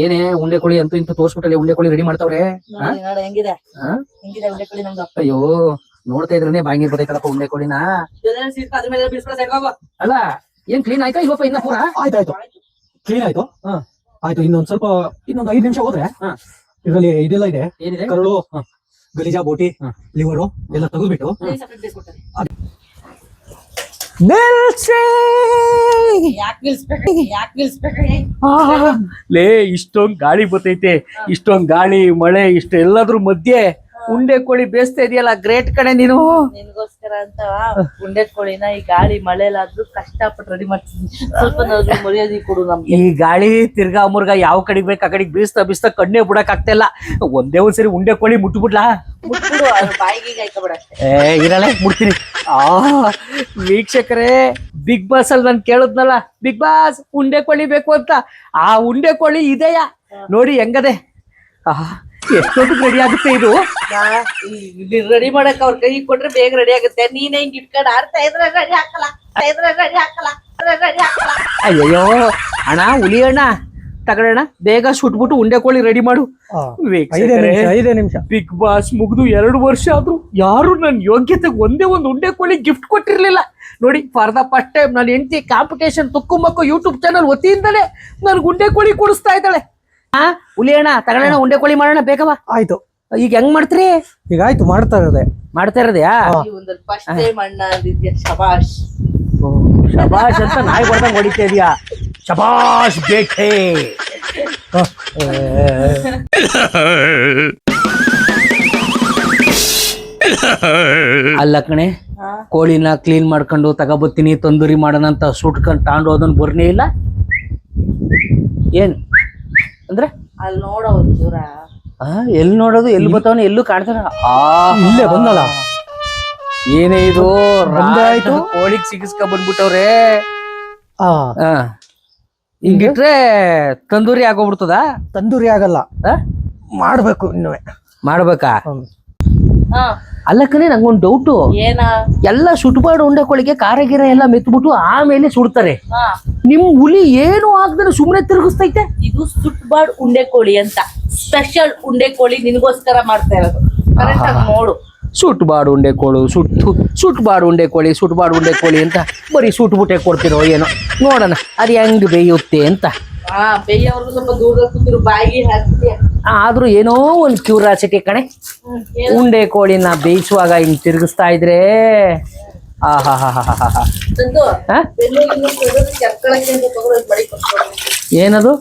ಏನೇ ಉಂಡೆ ಕೋಳಿ ಅಂತೂ ಇಂತೂ ತೋರ್ಸ್ಬಿಟ್ಟಲ್ಲಿ ಉಂಡೆ ಕೋಳಿ ರೆಡಿ ಮಾಡ್ತಾವ್ರೆ. ಹೆಂಗಿದೆ ಹೆಂಗಿದೆ ಉಂಡೆ ಕೋಳಿ ನಮ್ದು? ಅಯ್ಯೋ ನೋಡ್ತಾ ಇದ್ರೇನೆ ಬಾಂಗಿ ಬರ್ತೈತಲ್ಲಪ್ಪ ಉಂಡೆ ಕೋಳಿನ. ಅಲ್ಲ ಏನ್ ಕ್ಲೀನ್ ಆಯ್ತಾ ಇವಪ್ಪ ಇನ್ನ ಪೂರ? ಆಯ್ತಾಯ್ತು ಕ್ಲೀನ್ ಆಯ್ತು. ಆಯ್ತು ಇನ್ನೊಂದ್ 5 ನಿಮಿಷ ಹೋದ್ರೆ ಇದ್ರಲ್ಲಿ ಇದೆಲ್ಲ ಇದೆ. ಏನಿದೆ? ಕರಳು, ಗಲೀಜಾ, ಬೋಟಿ, ಲಿವರು ಎಲ್ಲ ತೆಗೆದ್ಬಿಟ್ಟು ಲೇ ಇಷ್ಟೊಂದ್ ಗಾಳಿ ಬರ್ತೈತೆ, ಇಷ್ಟೊಂದ್ ಗಾಳಿ ಮಳೆ ಇಷ್ಟೆಲ್ಲದ್ರ ಮಧ್ಯೆ ಉಂಡೆ ಕೋಳಿ ಬೇಯಿಸ್ತಾ ಇದೆಯಲ್ಲ, ಗ್ರೇಟ್ ಕಣೆ ನೀನು. ನಿನ್ಗೋಸ್ಕರ ಅಂತ ಉಂಡೆ ಕೋಳಿನ ಈ ಗಾಳಿ ಮಳೆಲಾದ್ರೂ ಕಷ್ಟಪಟ್ಟು ರೆಡಿ ಮಾಡ್ತಿದ್ದೀನಿ. ಸ್ವಲ್ಪ ಮರ್ಯಾದೆ ಕೊಡು ನಮ್ಗೆ. ಈ ಗಾಳಿ ತಿರ್ಗಾ ಮುರ್ಗಾ ಯಾವ ಕಡೆಗ್ ಬೇಕು ಆ ಕಡೆಗೆ ಬೀಸ್ತಾ ಕಣ್ಣೇ ಬಿಡಕ್ ಆಗ್ತಾ ಇಲ್ಲ. ಒಂದ್ಸರಿ ಉಂಡೆ ಕೋಳಿ ಮುಟ್ಬಿಡ್ಲಾ? ಮುಟ್ಬಿಡು, ಬಾಯಿಗೆ ಹಾಕಬೇಡ ಅಷ್ಟೇ. ಇರಲ್ಲ ಮುಡ್ತೀನಿ. ವೀಕ್ಷಕರೇ, ಬಿಗ್ ಬಾಸ್ ಅಲ್ಲಿ ನಾನು ಕೇಳಿದ್ನಲ್ಲ, ಬಿಗ್ ಬಾಸ್ ಉಂಡೆ ಕೋಳಿ ಬೇಕು ಅಂತ. ಆ ಉಂಡೆ ಕೋಳಿ ಇದೆಯಾ ನೋಡಿ ಹೆಂಗದೆ. ಎಷ್ಟೊತ್ತಿಗೆ ರೆಡಿ ಆಗುತ್ತೆ ಇದು? ರೆಡಿ ಮಾಡಕ್ ಅವ್ರ ಕೈ ಕೊಟ್ರೆ ಬೇಗ ರೆಡಿ ಆಗುತ್ತೆ. ನೀನ್ ಹೆಂಗ್ ಇಟ್ಕೊಂಡು ಆಡ್ತಾ ಇದ್ರೆ ರೆಡಿ ಹಾಕಲ್ಲ. ಅಯ್ಯಯ್ಯೋ ಅಣ್ಣ, ಹುಲಿ ಅಣ್ಣ ತಗೊಳ್ಳೋಣ, ಬೇಗ ಸುಟ್ಬಿಟ್ಟು ಉಂಡೆ ಕೋಳಿ ರೆಡಿ ಮಾಡು. 5 ನಿಮಿಷ. ಬಿಗ್ ಬಾಸ್ ಮುಗ್ದು 2 ವರ್ಷ ಆದ್ರೂ ಯಾರು ನನ್ ಯೋಗ್ಯತೆಗೆ ಒಂದೇ ಒಂದು ಉಂಡೆ ಕೋಳಿ ಗಿಫ್ಟ್ ಕೊಟ್ಟಿರ್ಲಿಲ್ಲ ನೋಡಿ. ಫಾರ್ ದ ಫಸ್ಟ್ ಟೈಮ್ ನನ್ನ ಹೆಂಡತಿ ಕಾಂಪಿಟೇಷನ್ ತುಕ್ಕುಮಕ್ಕು ಯೂಟ್ಯೂಬ್ ಚಾನಲ್ ವತಿಯಿಂದಲೇ ನನ್ಗೆ ಉಂಡೆ ಕೋಳಿ ಕೊಡಿಸ್ತಾ ಇದ್ದಾಳೆ. ಹುಲಿ ಅಣ್ಣ ತಗೊಳ್ಳೋಣ, ಉಂಡೆ ಕೋಳಿ ಮಾಡೋಣ ಬೇಕವ. ಆಯ್ತು. ಈಗ ಹೆಂಗ್ ಮಾಡ್ತೀರಿ? ಈಗ ಆಯ್ತು ಮಾಡ್ತಾ ಇರೋದ್ಯಾ? ಫಸ್ಟ್ ಟೈಮ್ ಅಣ್ಣ ಅಂದಿದ್ಯಾ, ಶಬಾಷ್. ಶಬಾಷ್ ಅಂತ ನಾಯಿ ಬರ್ದಂಗ್ ಹೊಡಿತಾ ಇದೀಯಾ. ಶಬಾಷ್ ಬೇಕೆ. ಅಲ್ಲ ಕಣೆ, ಕೋಳಿನ ಕ್ಲೀನ್ ಮಾಡ್ಕೊಂಡು ತಗೋಬತ್ತೀನಿ ತಂದೂರಿ ಮಾಡೋಣ ಅಂತ ಸುಟ್ಕೊಂಡು ತಾಂಡು ಹೋದನ್ ಬರ್ನೇ ಇಲ್ಲ. ಏನ್ ಅಂದ್ರೆ ಅಲ್ಲಿ ನೋಡೋ ದೂರ ಎಲ್ಲಿ ನೋಡೋದು, ಎಲ್ಲಿ ಬರ್ತಾವನ, ಎಲ್ಲೂ ಕಾಣ್ತಾನ. ಇಲ್ಲೇ ಬಂದಲ್ಲ. ಏನೇ ಇದು, ಆಯ್ತು ಕೋಳಿಗ್ ಸಿಗಿಸ್ಕೊಂಡ್ ಬಂದ್ಬಿಟ್ಟವ್ರೆ. ಹಿಂಗೆ ಹಿಂಗಿಟ್ರೆ ತಂದೂರಿ ಆಗೋಗ್ಬಿಡ್ತದ? ತಂದೂರಿ ಆಗಲ್ಲ, ಮಾಡ್ಬೇಕು ಇನ್ನು. ಮಾಡ್ಬೇಕಾ? ಅಲ್ಲ ಕಣೆ, ನಂಗೊಂದು ಡೌಟು. ಏನ? ಎಲ್ಲ ಸುಟ್ಬಾರ್ದು ಉಂಡೆ ಕೋಳಿಗೆ ಖಾರ ಗಿರ ಎಲ್ಲ ಮೆತ್ಬಿಟ್ಟು ಆಮೇಲೆ ಸುಡ್ತಾರೆ. ನಿಮ್ ಹುಲಿ ಏನು ಆಗ್ದ್ರೆ ಸುಮ್ನೆ ತಿರುಗಿಸ್ತೈತೆ. ಇದು ಸುಟ್ಬಾರ್ಡ್ ಉಂಡೆ ಕೋಳಿ ಅಂತ, ಸ್ಪೆಷಲ್ ಉಂಡೆ ಕೋಳಿ ನಿನ್ಗೋಸ್ಕರ ಮಾಡ್ತಾ ಇರೋದು. ಕರೆಕ್ಟ್ ಆಗಿ ನೋಡು. ಸುಟ್ಬಾರ್ದು ಉಂಡೆ ಕೋಳು, ಸುಟ್ಬಾರ್ದು ಉಂಡೆ ಕೋಳಿ ಅಂತ ಬರೀ ಸುಟ್ಬಿಟ್ಟೆ ಕೊಡ್ತಿರೋ ಏನೋ. ನೋಡೋಣ ಅದು ಹೆಂಗ್ ಬೇಯುತ್ತೆ ಅಂತ. ಬೇಯವ್ರಿಗೂ ಸ್ವಲ್ಪ ದೂರದಲ್ಲಿ ಕೂತಿರು, ಬಾಯಿಗೆ ಹಾಕ್ತೀಯ. ಆದ್ರೂ ಏನೋ ಒಂದು ಕ್ಯೂರಿಯಾಸಿಟಿ ಕಣೆ. ಉಂಡೆ ಕೋಳಿನ ಬೇಯಿಸುವಾಗ ಹಿಂಗ್ ತಿರುಗಿಸ್ತಾ ಇದ್ರೆ ಏನದು?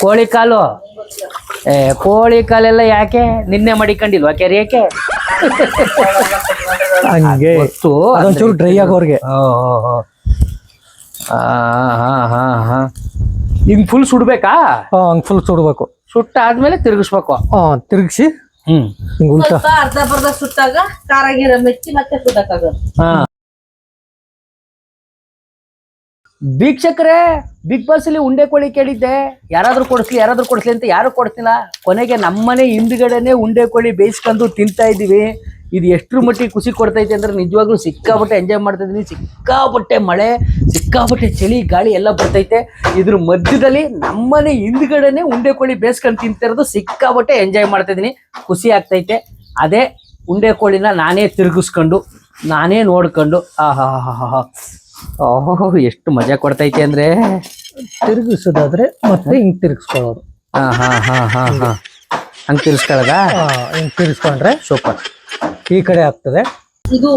ಕೋಳಿ ಕಾಲು? ಕೋಳಿ ಕಾಲೆಲ್ಲ ಯಾಕೆ ನಿನ್ನೆ ಮಡಿಕೊಂಡಿಲ್ವಾ ಕೆರೆಯಕ್ಕೆ? ಹಂಗೆ ಅದೊಂಚೂರು ಡ್ರೈ ಆಗೋರ್ಗೆ. ಹಿಂಗ್ ಫುಲ್ ಸುಡ್ಬೇಕಾ? ಹಂಗ್ ಫುಲ್ ಸುಡ್ಬೇಕು. ಸುಟ್ಟಾದ್ಮೇಲೆ ತಿರುಗಿಸ್ಬೇಕು. ತಿರುಗಿಸಿ ಅರ್ಧ ಬರ್ಧ ಸುಟ್ಟಾಗ ಖಾರ ಗಿರ ಮೆಚ್ಚಿ ಮತ್ತೆ ಸುಟ್ಟಕ್ಕಾಗಲ್ಲ. ವೀಕ್ಷಕರೇ, ಬಿಗ್ ಬಾಸ್ ಅಲ್ಲಿ ಉಂಡೆ ಕೋಳಿ ಕೇಳಿದ್ದೆ, ಯಾರಾದ್ರೂ ಕೊಡಿಸ್ಲಿ ಅಂತ ಯಾರು ಕೊಡ್ತಿಲ್ಲ. ಕೊನೆಗೆ ನಮ್ಮನೆ ಹಿಂದ್ಗಡೆನೆ ಉಂಡೆ ಕೋಳಿ ಬೇಯಿಸ್ಕೊಂಡು ತಿಂತಾ ಇದೀವಿ. ಇದು ಎಷ್ಟ್ರ ಮಟ್ಟಿಗೆ ಖುಷಿ ಕೊಡ್ತೈತೆ ಅಂದ್ರೆ ನಿಜವಾಗ್ಲೂ ಸಿಕ್ಕಾಪಟ್ಟೆ ಎಂಜಾಯ್ ಮಾಡ್ತಾ ಇದೀನಿ. ಸಿಕ್ಕಾಪಟ್ಟೆ ಮಳೆ, ಸಿಕ್ಕಾಪಟ್ಟೆ ಚಳಿ, ಗಾಳಿ ಎಲ್ಲ ಬರ್ತೈತೆ. ಇದ್ರ ಮಧ್ಯದಲ್ಲಿ ನಮ್ಮನೆ ಹಿಂದ್ಗಡೆನೆ ಉಂಡೆ ಕೋಳಿ ಬೇಯಿಸ್ಕೊಂಡು ತಿಂತಿರೋದು ಸಿಕ್ಕಾಪಟ್ಟೆ ಎಂಜಾಯ್ ಮಾಡ್ತಾ ಇದೀನಿ. ಖುಷಿ ಆಗ್ತೈತೆ. ಅದೇ ಉಂಡೆ ಕೋಳಿನ ನಾನೇ ತಿರುಗಿಸ್ಕೊಂಡು ನಾನೇ ನೋಡ್ಕೊಂಡು ಎಷ್ಟು ಮಜಾ ಕೊಡ್ತೈತೆ ಅಂದ್ರೆ. ತಿರುಗಿಸೋದಾದ್ರೆ ಮತ್ತೆ ಹಿಂಗ್ ತಿರುಗಿಸ್ಕೊಳ್ಳೋದು. ಹಂಗ್ ತಿರ್ಸ್ಕೊಳ್ಳೋದ? ಹಿಂಗ್ ತಿರ್ಸ್ಕೊಂಡ್ರೆ ಸೂಪರ್. ಈ ಕಡೆ ಆಗ್ತದೆ. ಇದು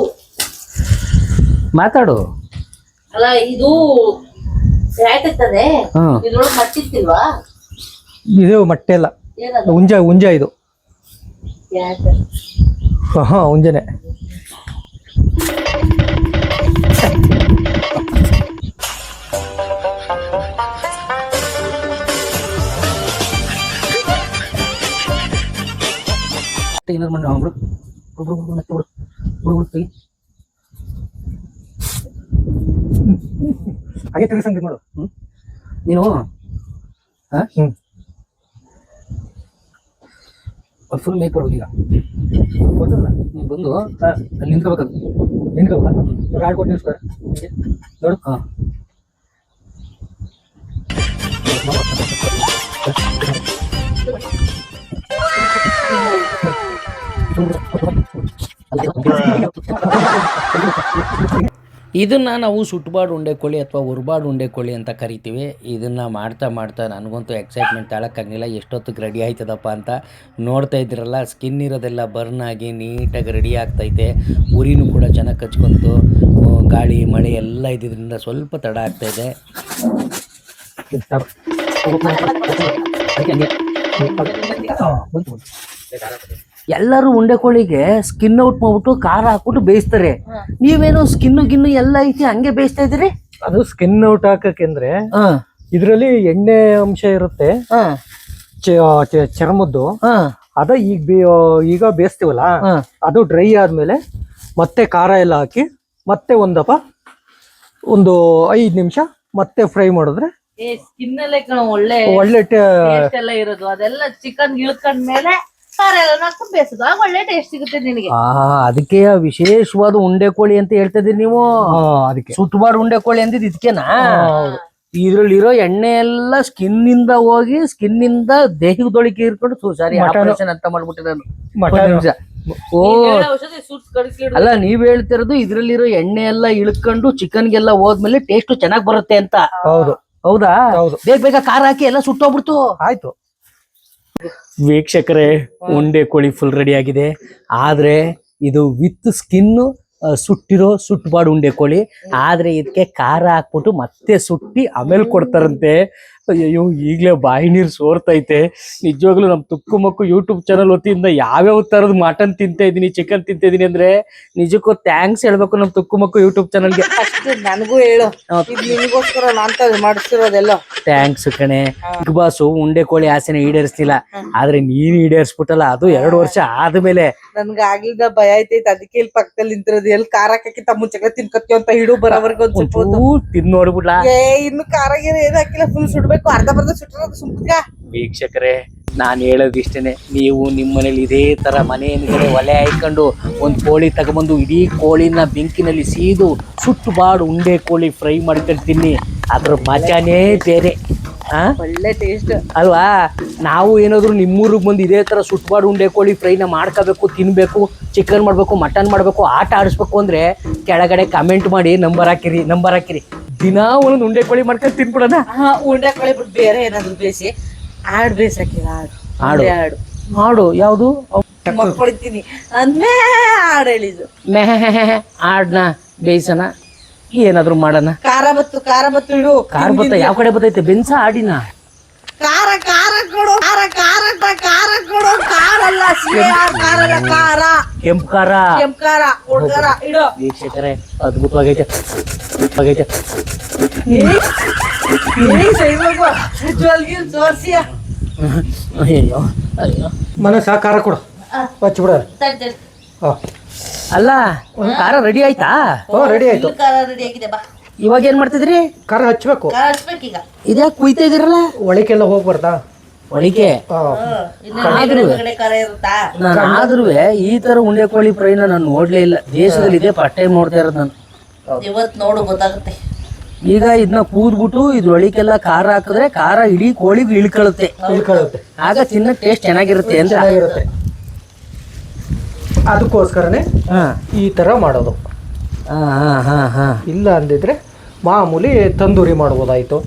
ಮಾತಾಡು. ಅಲ್ಲ, ಇದು ಯಾಕಂತದೆ ಇದ್ರೊಳಗೆ ಮಟ್ಟಿರ್ತಿಲ್ವಾ? ಇದು ಮೊಟ್ಟೆ ಅಲ್ಲ, ಹುಂಜ ಇದು. ಹುಂಜನೆ. ಹಾಗೆ ತಿರ್ಗಿಸಂಗ್ ಮಾಡು ನೀನು. ಫುಲ್ ಮೇಕ್ ಬರೋದಿಲ್ಲ. ಬಂದು ಅಲ್ಲಿ ನಿಂತ್ಕೋಬೇಕದು. ಗಾಡಿ ಕೊಟ್ಟು ನಿಲ್ಸ್ಕೊಳ ನೋಡು. ಇದನ್ನು ನಾವು ಸುಟ್ಬಾಡು ಉಂಡೆ ಕೋಳಿ ಅಥವಾ ಉರ್ಬಾಡು ಉಂಡೆ ಕೋಳಿ ಅಂತ ಕರಿತೀವಿ. ಇದನ್ನು ಮಾಡ್ತಾ ಮಾಡ್ತಾ ನನಗಂತೂ ಎಕ್ಸೈಟ್ಮೆಂಟ್ ತಾಳಕ್ಕಾಗಲಿಲ್ಲ, ಎಷ್ಟೊತ್ತಿಗೆ ರೆಡಿ ಆಯ್ತದಪ್ಪ ಅಂತ. ನೋಡ್ತಾ ಇದ್ದೀರಲ್ಲ, ಸ್ಕಿನ್ ಇರೋದೆಲ್ಲ ಬರ್ನ್ ಆಗಿ ನೀಟಾಗಿ ರೆಡಿ ಆಗ್ತೈತೆ. ಉರಿನೂ ಕೂಡ ಚೆನ್ನಾಗಿ ಕಚ್ಕೊಂತು. ಗಾಳಿ ಮಳೆ ಎಲ್ಲ ಇದ್ದಿದ್ದರಿಂದ ಸ್ವಲ್ಪ ತಡ ಆಗ್ತಾಯಿದೆ. ಎಲ್ಲರೂ ಉಂಡೆ ಕೋಳಿಗೆ ಸ್ಕಿನ್ ಔಟ್ ಮಾಡ್ಬಿಟ್ಟು ಖಾರ ಹಾಕ್ಬಿಟ್ಟು ಬೇಯಿಸ್ತಾರೆ. ನೀವೇನು ಗಿನ್ನು ಎಲ್ಲ ಐತಿ ಹಂಗೆ ಬೇಯಿಸ್ತಾ ಇದ್ದೀರಿ? ಅದು ಸ್ಕಿನ್ ಔಟ್ ಹಾಕಕ್ಕೆ ಇದ್ರಲ್ಲಿ ಎಣ್ಣೆ ಅಂಶ ಇರುತ್ತೆ, ಚರ್ಮದ್ದು. ಅದ ಈಗ ಬೇಯಿಸ್ತೀವಲ್ಲ, ಅದು ಡ್ರೈ ಆದ್ಮೇಲೆ ಮತ್ತೆ ಖಾರ ಎಲ್ಲ ಹಾಕಿ ಮತ್ತೆ ಒಂದು 5 ನಿಮಿಷ ಮತ್ತೆ ಫ್ರೈ ಮಾಡಿದ್ರೆ ಸ್ಕಿನ್ ಅಲ್ಲೇ ಒಳ್ಳೆ ಒಳ್ಳೆ ಟೇಸ್ಟ್ ಎಲ್ಲ ಇರೋದು. ಅದೆಲ್ಲ ಚಿಕನ್ ಇಳ್ಕೊಂಡ್ಮೇಲೆ ಖಾರ ಎಲ್ಲ ಹಾಕೊಂಡು ಬೇಯಿಸೋದು, ಆಗ ಒಳ್ಳೆ ಟೇಸ್ಟ್ ಸಿಗುತ್ತೆ ನಿನಗೆ. ಅದಕ್ಕೆ ವಿಶೇಷವಾದ ಉಂಡೆ ಕೋಳಿ ಅಂತ ಹೇಳ್ತಾ ಇದೀರಿ ನೀವು. ಅದಕ್ಕೆ ಸುಟ್ಬಾರ್ದು ಉಂಡೆ ಕೋಳಿ ಅಂದಿದ್ ಇದಕ್ಕೆನಾ? ಇದ್ರಲ್ಲಿರೋ ಎಣ್ಣೆ ಎಲ್ಲ ಸ್ಕಿನ್ ಇಂದ ಹೋಗಿ ಸ್ಕಿನ್ ಇಂದ ದೇಹದೊಳಗೆ ಇರ್ಕೊಂಡು ಸಾರಿ ಆಪರೇಷನ್ ಅಂತ ಮಾಡ್ಬಿಟ್ಟಿರೋದು. ಓ ಅಲ್ಲ, ನೀವ್ ಹೇಳ್ತಿರೋದು ಇದ್ರಲ್ಲಿರೋ ಎಣ್ಣೆ ಎಲ್ಲ ಇಳ್ಕೊಂಡು ಚಿಕನ್ಗೆಲ್ಲ ಹೋದ್ಮೇಲೆ ಟೇಸ್ಟ್ ಚೆನ್ನಾಗ್ ಬರುತ್ತೆ ಅಂತ. ಹೌದು. ಹೌದಾ? ಬೇಗ ಬೇಗ ಖಾರ ಹಾಕಿ ಎಲ್ಲ ಸುಟ್ಟೋಗ್ಬಿಡ್ತು. ಆಯ್ತು ವೀಕ್ಷಕರೇ, ಉಂಡೆ ಕೋಳಿ ಫುಲ್ ರೆಡಿ ಆಗಿದೆ. ಆದ್ರೆ ಇದು ವಿತ್ ಸ್ಕಿನ್ ಸುಟ್ಟಿರೋ ಸುಟ್ಬಾರ್ದು ಉಂಡೆ ಕೋಳಿ. ಆದ್ರೆ ಇದಕ್ಕೆ ಖಾರ ಹಾಕ್ಬಿಟ್ಟು ಮತ್ತೆ ಸುಟ್ಟಿ ಆಮೇಲೆ ಕೊಡ್ತಾರಂತೆ. ಅಯ್ಯೋ, ಈಗಲೇ ಬಾಯಿ ನೀರು ಸೋರ್ತೈತೆ. ನಿಜವಾಗ್ಲೂ ನಮ್ಮ ತುಕ್ಕು ಮಕ್ಕು ಯೂಟ್ಯೂಬ್ ಚಾನಲ್ ವತಿಯಿಂದ ಯಾವ್ಯಾವ ತರದ್ ಮಟನ್ ತಿಂತಾ ಇದೀನಿ, ಚಿಕನ್ ತಿಂತಾ ಇದೀನಿ ಅಂದ್ರೆ ನಿಜಕ್ಕೂ ಥ್ಯಾಂಕ್ಸ್ ಹೇಳ್ಬೇಕು ನಮ್ಮ ತುಕ್ಕು ಮಕ್ಕು ಯೂಟ್ಯೂಬ್ ಚಾನಲ್ಗೆ. ಅಷ್ಟೇ ನನಗೂ ಹೇಳು, ನಿನಗೋಸ್ಕರ ನಾನ್ ಮಾಡಿಸಿರೋದೆಲ್ಲ. ಥ್ಯಾಂಕ್ಸ್ ಕಣೆ. ಬಿಗ್ ಬಾಸ್ ಉಂಡೆ ಕೋಳಿ ಆಸೆನ ಈಡೇರಿಸ್ತಿಲ್ಲ, ಆದ್ರೆ ನೀನ್ ಈಡೇರಿಸ್ಬಿಟ್ಟಲ್ಲ, ಅದು 2 ವರ್ಷ ಆದ್ಮೇಲೆ. ನನ್ಗ ಆಗ್ಲಿದ್ದ ಭಯ ಐತೈತೆ, ಅದಕ್ಕೆ ಇಲ್ಲಿ ಪಕ್ಕದಲ್ಲಿ ನಿಂತಿರೋದು. ಎಲ್ಲಿ ಖಾರ ಹಾಕಕ್ಕಿಂತ ಮುಂಚೆ ತಿನ್ಕತ್ತೀವಿ ಅಂತ ಹಿಡು ಬರೋವರ್ಗ ತಿನ್ ನೋಡ್ಬಿಡ್ಲಾ? ಇನ್ನು ಖಾರ ಗೀರ ಏನ್ ಹಾಕಿಲ್ಲ, ಫುಲ್ ಸುಡ್ಬೇಕು. ಅರ್ಧ ಬರ್ಧ ಸುಟ್ಟಿರೋದು ಸುಮ್ಕ. ವೀಕ್ಷಕರೇ, ನಾನು ಹೇಳೋದು ಇಷ್ಟೇನೆ, ನೀವು ನಿಮ್ಮ ಮನೇಲಿ ಇದೇ ತರ ಮನೆ ಹಿಂದ್ಗಡೆ ಒಲೆ ಹಾಕೊಂಡು ಒಂದು ಕೋಳಿ ತಗೊಂಬಂದು ಇಡೀ ಕೋಳಿನ ಬೆಂಕಿನಲ್ಲಿ ಸೀದು ಸುಟ್ಟುಬಾಡು ಉಂಡೆ ಕೋಳಿ ಫ್ರೈ ಮಾಡ್ಕೊಂಡು ತಿನ್ನಿ, ಅದ್ರ ಮಜಾನೇ ಬೇರೆ. ಒಳ್ಳೆ ಟೇಸ್ಟ್ ಅಲ್ವಾ? ನಾವು ಏನಾದ್ರು ನಿಮ್ಮೂರಿಗೆ ಬಂದು ಇದೇ ತರ ಸುಟ್ಟುಬಾಡು ಉಂಡೆ ಕೋಳಿ ಫ್ರೈನ ಮಾಡ್ಕೋಬೇಕು, ತಿನ್ಬೇಕು, ಚಿಕನ್ ಮಾಡ್ಬೇಕು, ಮಟನ್ ಮಾಡ್ಬೇಕು, ಆಟ ಆಡಿಸ್ಬೇಕು ಅಂದ್ರೆ ಕೆಳಗಡೆ ಕಮೆಂಟ್ ಮಾಡಿ ನಂಬರ್ ಹಾಕಿರಿ. ದಿನಾ ಒಂದೊಂದು ಉಂಡೆ ಕೋಳಿ ಮಾಡ್ಕೊಂಡು ತಿನ್ಬಿಡೋಣ. ಉಂಡೆ ಕೋಳಿ ಬಿಟ್ಟು ಬೇರೆ ಏನಾದ್ರು ಬೇಯಿಸಿ ಆಡ್ ಬೇಯಿಸಕ್ಕಿಲ್ಲ. ಹಾಡು ಯಾವುದು ಮಕ್ಕೊಳ್ತೀನಿ ಅಂದ್ಮೇ ಹಾಡು ಹೇಳಿದ್ದು. ಆಡ್ನ ಬೇಯಿಸೋಣ, ಏನಾದ್ರು ಮಾಡೋಣ. ಖಾರ ಬತ್ತು ಇಡು. ಖಾರ ಬತ್ತ ಯಾವ ಕಡೆ ಬತ್ತೈತೆ? ಬೆನ್ಸ ಆಡಿನ ಖಾರ ಕೊಡು, ಖಾರಲ್ಲ ಖಾರ ಕೆಂಪು ಖಾರ ಹುಡ್ಗಾರ ಇಡು. ವೀಕ್ಷಕರೇ, ಅದ್ಭುತವಾಗೈತೆ. ಅಯ್ಯೋ ಮನಸ್ಸ ಖಾರ ಕೊಡು, ಹಚ್ಬಿಡ. ಅಲ್ಲ, ಖಾರ ರೆಡಿ ಆಯ್ತಾ? ರೆಡಿ ಆಯ್ತು. ಖಾರ ರೆಡಿ ಆಗಿದೆ, ಬಾ. ಇವಾಗ ಏನ್ ಮಾಡ್ತಿದ್ರಿ? ಖಾರ ಹಚ್ಬೇಕು. ಹಚ್ಬೇಕೀಗ. ಇದ್ಯಾಕೆ ಕುಯ್ತಾ ಇದೀರಲ್ಲ? ಒಳಕೆಲ್ಲ ಹೋಗ್ಬಾರ್ದಾ? ಒಳಗೆ ಖಾರ ಇರುತ್ತಾ? ಆದ್ರೂ ಈ ತರ ಉಂಡೆ ಕೋಳಿ ಫ್ರೈನ ನಾನು ನೋಡ್ಲೇ ಇಲ್ಲ ದೇಶದಲ್ಲಿ. ಇದೆ ಫಸ್ಟ್ ಟೈಮ್ ನೋಡ್ತಾ ಇರೋದು ನಾನು. ಇವತ್ತು ನೋಡು ಗೊತ್ತಾಗುತ್ತೆ. ಈಗ ಇದನ್ನ ಕೂದ್ಬಿಟ್ಟು ಇದ್ರೊಳಿಗೆಲ್ಲ ಖಾರ ಹಾಕಿದ್ರೆ ಖಾರ ಇಡೀ ಕೋಳಿಗೆ ಇಳ್ಕೊಳ್ಳುತ್ತೆ. ಆಗ ತಿನ್ನೋ ಟೇಸ್ಟ್ ಚೆನ್ನಾಗಿರುತ್ತೆ ಅಂತ. ಅದಕ್ಕೋಸ್ಕರನೇ ಈ ತರ ಮಾಡೋದು. ಇಲ್ಲ ಅಂದಿದ್ರೆ ಮಾಮೂಲಿ ತಂದೂರಿ ಮಾಡ್ಬೋದಾಯ್ತು.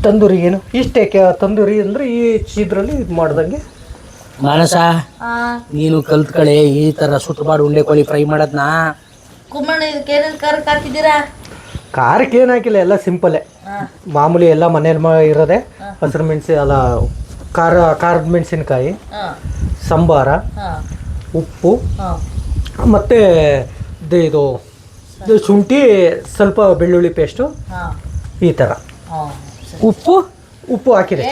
ತಂದೂರಿ ಏನು ಇಷ್ಟೇ, ತಂದೂರಿ ಅಂದ್ರೆ ಈ ಇದ್ರಲ್ಲಿ ಇದು ಮಾಡ್ದಂಗೆ. ಮಾನಸ, ನೀನು ಕಲ್ತ್ಕಳೆ ಈ ತರ ಸುಟ್ಟುಬಾಡು ಉಂಡೆ ಕೋಳಿ ಫ್ರೈ ಮಾಡೋದ್ನ. ಕುಮ್ಮಣ್ಣ, ಇದಕ್ಕೆ ಏನೇನು ಖಾರಕ್ಕೆ ಹಾಕಿದ್ದೀರಾ? ಖಾರಕ್ಕೆ ಏನು ಹಾಕಿಲ್ಲ, ಎಲ್ಲ ಸಿಂಪಲ್ಲೇ ಮಾಮೂಲಿ. ಎಲ್ಲ ಮನೇಲಿ ಇರೋದೆ ಹಸಿರು ಮೆಣಸಿ, ಅಲ್ಲ ಖಾರದ ಮೆಣಸಿನ್ಕಾಯಿ, ಸಂಬಾರ, ಉಪ್ಪು, ಮತ್ತೆ ಇದು ಶುಂಠಿ, ಸ್ವಲ್ಪ ಬೆಳ್ಳುಳ್ಳಿ ಪೇಸ್ಟು, ಈ ಥರ. ಉಪ್ಪು ಹಾಕಿದೆ.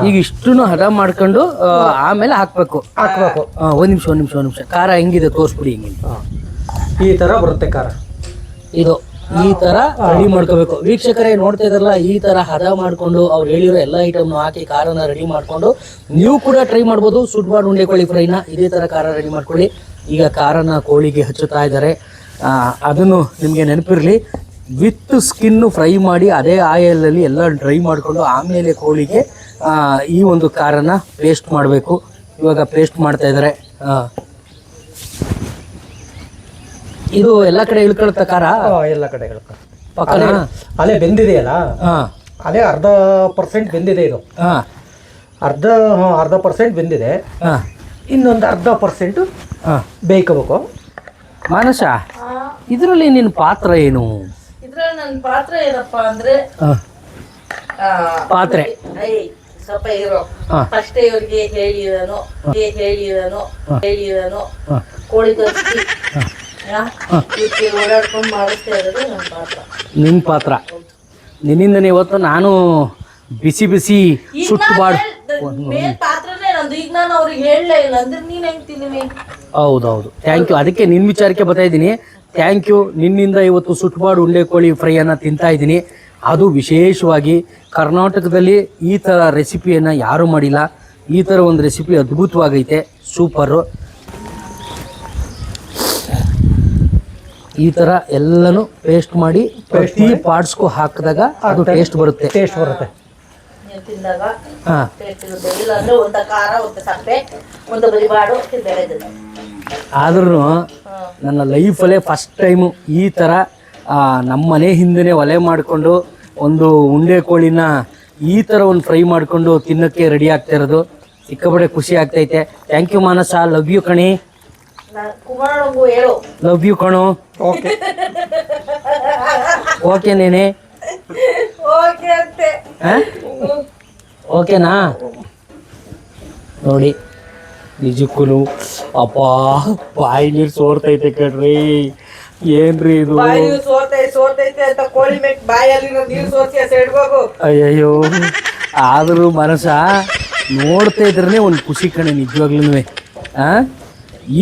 ಈಗ ಇಷ್ಟನ್ನು ಹದ ಮಾಡ್ಕೊಂಡು ಆಮೇಲೆ ಹಾಕ್ಬೇಕು. ಒಂದ್ ನಿಮಿಷ ಖಾರ ಹೆಂಗಿದೆ ತೋರಿಸ್ಬಿಡಿ. ಈ ತರ ಬರುತ್ತೆ ಖಾರ. ಇದು ಈ ತರ ರೆಡಿ ಮಾಡ್ಕೋಬೇಕು. ವೀಕ್ಷಕರೇ ನೋಡ್ತಾ ಇದ್ರಲ್ಲ, ಈ ತರ ಹದ ಮಾಡ್ಕೊಂಡು ಅವ್ರು ಹೇಳಿರೋ ಎಲ್ಲ ಐಟಮ್ನು ಹಾಕಿ ಖಾರನ ರೆಡಿ ಮಾಡ್ಕೊಂಡು ನೀವು ಕೂಡ ಟ್ರೈ ಮಾಡ್ಬೋದು. ಸುಟ್ಬಾರ್ದು ಉಂಡೆ ಕೋಳಿ ಫ್ರೈನ ಇದೇ ತರ ಖಾರ ರೆಡಿ ಮಾಡ್ಕೊಳ್ಳಿ. ಈಗ ಖಾರನ ಕೋಳಿಗೆ ಹಚ್ಚುತ್ತಾ ಇದ್ದಾರೆ. ಅದನ್ನು ನಿಮಗೆ ನೆನಪಿರಲಿ, ವಿತ್ ಸ್ಕಿನ್ನು ಫ್ರೈ ಮಾಡಿ ಅದೇ ಆಯಿಲಲ್ಲಿ ಎಲ್ಲ ಡ್ರೈ ಮಾಡಿಕೊಂಡು ಆಮೇಲೆ ಕೋಳಿಗೆ ಈ ಒಂದು ಖಾರನ ಪೇಸ್ಟ್ ಮಾಡಬೇಕು. ಇವಾಗ ಪೇಸ್ಟ್ ಮಾಡ್ತಾ ಇದ್ದಾರೆ. ಇದು ಎಲ್ಲ ಕಡೆ ಇಳ್ಕೊಳ್ತಾ ಖಾರ ಎಲ್ಲ ಕಡೆ ಪಕ್ಕನ ಅಲೆ ಬೆಂದಿದೆಯಲ್ಲ, ಅಲೆ 1/2% ಬೆಂದಿದೆ. ಇದು ಅರ್ಧ ಪರ್ಸೆಂಟ್ ಬೆಂದಿದೆ. ಇನ್ನೊಂದು 1/2% ಬೇಯ್ಕೋಬೇಕು. ಮಾನಸ, ಇದರಲ್ಲಿ ನಿನ್ನ ಪಾತ್ರ ಏನು? ಇದ್ರಲ್ಲಿ ನನ್ನ ಪಾತ್ರ ಏನಪ್ಪಾ ಅಂದ್ರೆ ಪಾತ್ರೆ ಸ್ವಲ್ಪ ಇರೋ ಫಸ್ಟ್ ಇವ್ರಿಗೆ ಹೇಳಿದನು ಕೋಳಿ ತರಿಸಿ ಓಡಾಡ್ಕೊಂಡು ಮಾಡಿಸ್ತಾ ಇರೋದು ನನ್ನ ಪಾತ್ರ. ನಿನ್ನ ಪಾತ್ರ. ನಿನ್ನಿಂದನೇ ಇವತ್ತು ನಾನು ಬಿಸಿ ಬಿಸಿ ಸುಟ್ಟುಬಾಡು. ಮೇನ್ ಪಾತ್ರನೇ ನಂದು. ಈಗ ನಾನು ಅವ್ರಿಗೆ ಹೇಳಲೇ ಇಲ್ಲ ಅಂದ್ರೆ ನೀನ್ ಹೆಂಗ್ ತಿನ್ನಿ? ಹೌದೌದು, ಥ್ಯಾಂಕ್ ಯು. ಅದಕ್ಕೆ ನಿನ್ನ ವಿಚಾರಕ್ಕೆ ಬರ್ತಾ ಇದ್ದೀನಿ. Thank you. ನಿನ್ನಿಂದ ಇವತ್ತು ಸುಟ್ಟುಬಾಡು ಉಂಡೆ ಕೋಳಿ ಫ್ರೈಯನ್ನು ತಿಂತಾ ಇದ್ದೀನಿ. ಅದು ವಿಶೇಷವಾಗಿ ಕರ್ನಾಟಕದಲ್ಲಿ ಈ ಥರ ರೆಸಿಪಿಯನ್ನು ಯಾರೂ ಮಾಡಿಲ್ಲ. ಈ ಥರ ಒಂದು ರೆಸಿಪಿ ಅದ್ಭುತವಾಗೈತೆ, ಸೂಪರು. ಈ ಥರ ಎಲ್ಲನೂ ಪೇಸ್ಟ್ ಮಾಡಿ ಪ್ರತಿ ಪಾರ್ಟ್ಸ್ಗೂ ಹಾಕಿದಾಗ ಅದು ಟೇಸ್ಟ್ ಬರುತ್ತೆ. ತಿಂದಾಗ ಇಲ್ಲ ಅಂದ್ರೆ ಒಂದ ಖಾರ, ಒಂದ ಸಪ್ಪೆ, ಒಂದ ಬರಿ ಬಾಡು ತಿಂದ. ಆದ್ರೂ ನನ್ನ ಲೈಫಲ್ಲೇ ಫಸ್ಟ್ ಟೈಮು ಈ ಥರ ನಮ್ಮ ಮನೆ ಹಿಂದೆ ಒಲೆ ಮಾಡಿಕೊಂಡು ಒಂದು ಉಂಡೆ ಕೋಳಿನ ಈ ಥರ ಒಂದು ಫ್ರೈ ಮಾಡಿಕೊಂಡು ತಿನ್ನೋಕ್ಕೆ ರೆಡಿ ಆಗ್ತಾ ಇರೋದು ಸಿಕ್ಕಾಪಟ್ಟೆ ಖುಷಿ ಆಗ್ತೈತೆ. Thank you Manasa. Love you ಕಣಿ. ಕುಮಾರನಿಗೂ ಹೇಳು ಲವ್ ಯು ಕಣು. ಓಕೆ ನೇನೆ? ಓಕೆನಾ? ನೋಡಿ ನಿಜಕ್ಕೂ ಅಪ್ಪ ಬಾಯಿ ನೀರು ಸೋರ್ತೈತೆ ಕಣ್ರಿ. ಏನ್ರಿ ಇದು? ಅಯ್ಯಯ್ಯೋ, ಆದರೂ ಮನಸ ನೋಡ್ತಾ ಇದ್ರೇ ಒಂದು ಖುಷಿ ಕಣೆ ನಿಜವಾಗ್ಲೂ.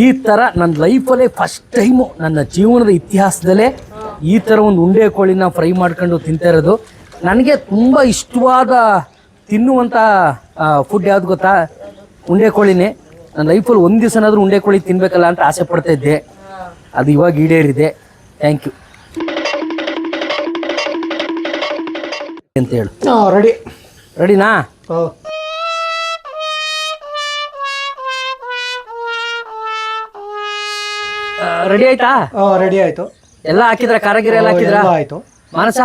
ಈ ಥರ ನನ್ನ ಲೈಫಲ್ಲೇ ಫಸ್ಟ್ ಟೈಮು ನನ್ನ ಜೀವನದ ಇತಿಹಾಸದಲ್ಲೇ ಈ ಥರ ಒಂದು ಉಂಡೆ ಕೋಳಿನ ಫ್ರೈ ಮಾಡ್ಕೊಂಡು ತಿಂತಾ ಇರೋದು. ನನಗೆ ತುಂಬ ಇಷ್ಟವಾದ ತಿನ್ನುವಂಥ ಫುಡ್ ಯಾವ್ದು ಗೊತ್ತಾ? ಉಂಡೆ ಕೋಳಿನೇ. ನನ್ನ ಲೈಫಲ್ಲಿ ಒಂದು ದಿವಸನಾದರೂ ಉಂಡೆ ಕೋಳಿ ತಿನ್ಬೇಕಲ್ಲ ಅಂತ ಆಸೆ ಪಡ್ತಾ ಇದ್ದೆ. ಅದು ಇವಾಗ ಈಡೇರಿದೆ. ಥ್ಯಾಂಕ್ ಯು ಅಂತ ಹೇಳು. ರೆಡಿನಾ? ರೆಡಿ ಆಯ್ತಾ? ರೆಡಿ ಆಯ್ತು. ಎಲ್ಲ ಹಾಕಿದ್ರ? ಖಾರಗಿರ ಎಲ್ಲ ಹಾಕಿದ್ರ? ಆಯ್ತು. ಮಾನಸ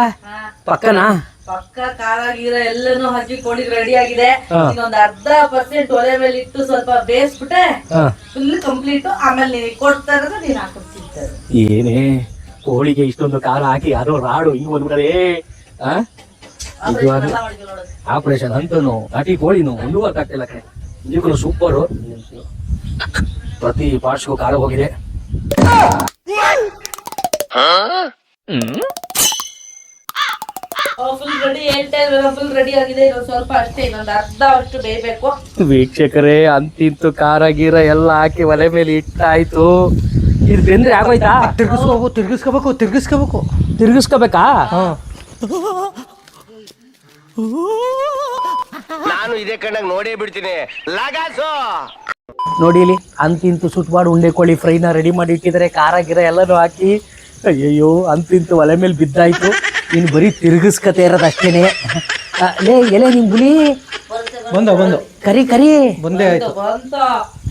ಪಕ್ಕನಾ? ಪಕ್ಕ ಖಾರ ಗೀರ ಎಲ್ಲಾನು ಹಾಕಿ ಕೋಳಿ ರೆಡಿ ಆಗಿದೆ. ಇನ್ನೊಂದು 1/2% ಒಲೆ ಮೇಲೆ ಇಟ್ಟು ಸ್ವಲ್ಪ ಬೇಯಿಸ್ಬಿಟ್ಟೆ ಫುಲ್ ಕಂಪ್ಲೀಟ್. ಆಮೇಲೆ ನೀನ್ ಕೊಡ್ತಾ ಇರೋದು ನೀನ್ ಹಾಕೊಡ್ತಿರ್ತಾರೆ. ಏನೇ ಕೋಳಿಗೆ ಇಷ್ಟೊಂದು ಖಾರ ಹಾಕಿ ಯಾರೋ ರಾಡು ಈ ಒಂದು ಕಡೆ ಆಪರೇಷನ್ ಅಂತನು ನಾಟಿ ಕೋಳಿನು ಒಂದು ವರ್ಕ್ ಆಗ್ತಿಲ್ಲ ಕಡೆ. ನಿಜಕ್ಕೂ ಸೂಪರು. ಪ್ರತಿ ಪಾರ್ಟ್ಸ್ಗೂ ಖಾರ ಹೋಗಿದೆ. ಫುಲ್ ರೆಡಿ ಹೇಳ್ತಾ ಇದ್ರು. ಫುಲ್ ರೆಡಿ ಆಗಿದೆ. ಇನ್ನೊಂದು ಸ್ವಲ್ಪ ಅಷ್ಟೇ, ಇನ್ನೊಂದು ಅರ್ಧ ಬೇಯಬೇಕು. ವೀಕ್ಷಕರೇ, ಅಂತಿಂತು ಖಾರ ಗೀರ ಎಲ್ಲ ಹಾಕಿ ಒಲೆ ಮೇಲೆ ಇಟ್ಟಾಯ್ತು. ಇದು ಬೆಂದ್ರೆ ಆಗೋಯ್ತಾ? ತಿರ್ಗಿಸ್ಕೋಬೇಕಾ? ನಾನು ಇದೇ ಕಣ್ಣಾಗ ನೋಡೇ ಬಿಡ್ತೀನಿ. ನೋಡಿ ಇಲ್ಲಿ ಅಂತಿಂತು ಸುಟ್ಬಾಡು ಉಂಡೆ ಕೋಳಿ ಫ್ರೈನ ರೆಡಿ ಮಾಡಿ ಇಟ್ಟಿದ್ದಾರೆ. ಖಾರ ಗಿರ ಎಲ್ಲನೂ ಹಾಕಿ. ಅಯ್ಯಯ್ಯೋ, ಅಂತಿಂತು ಒಲೆ ಮೇಲೆ ಬಿದ್ದಾಯ್ತು. ಇನ್ನು ಬರೀ ತಿರ್ಗಿಸ್ಕತೆ ಇರೋದು ಅಷ್ಟೇನೆ. ಲೇ ಎಲೆ ನಿಮ್ ಹುಲಿ ಬಂದು ಕರಿ ಬಂದೇ ಆಯ್ತು.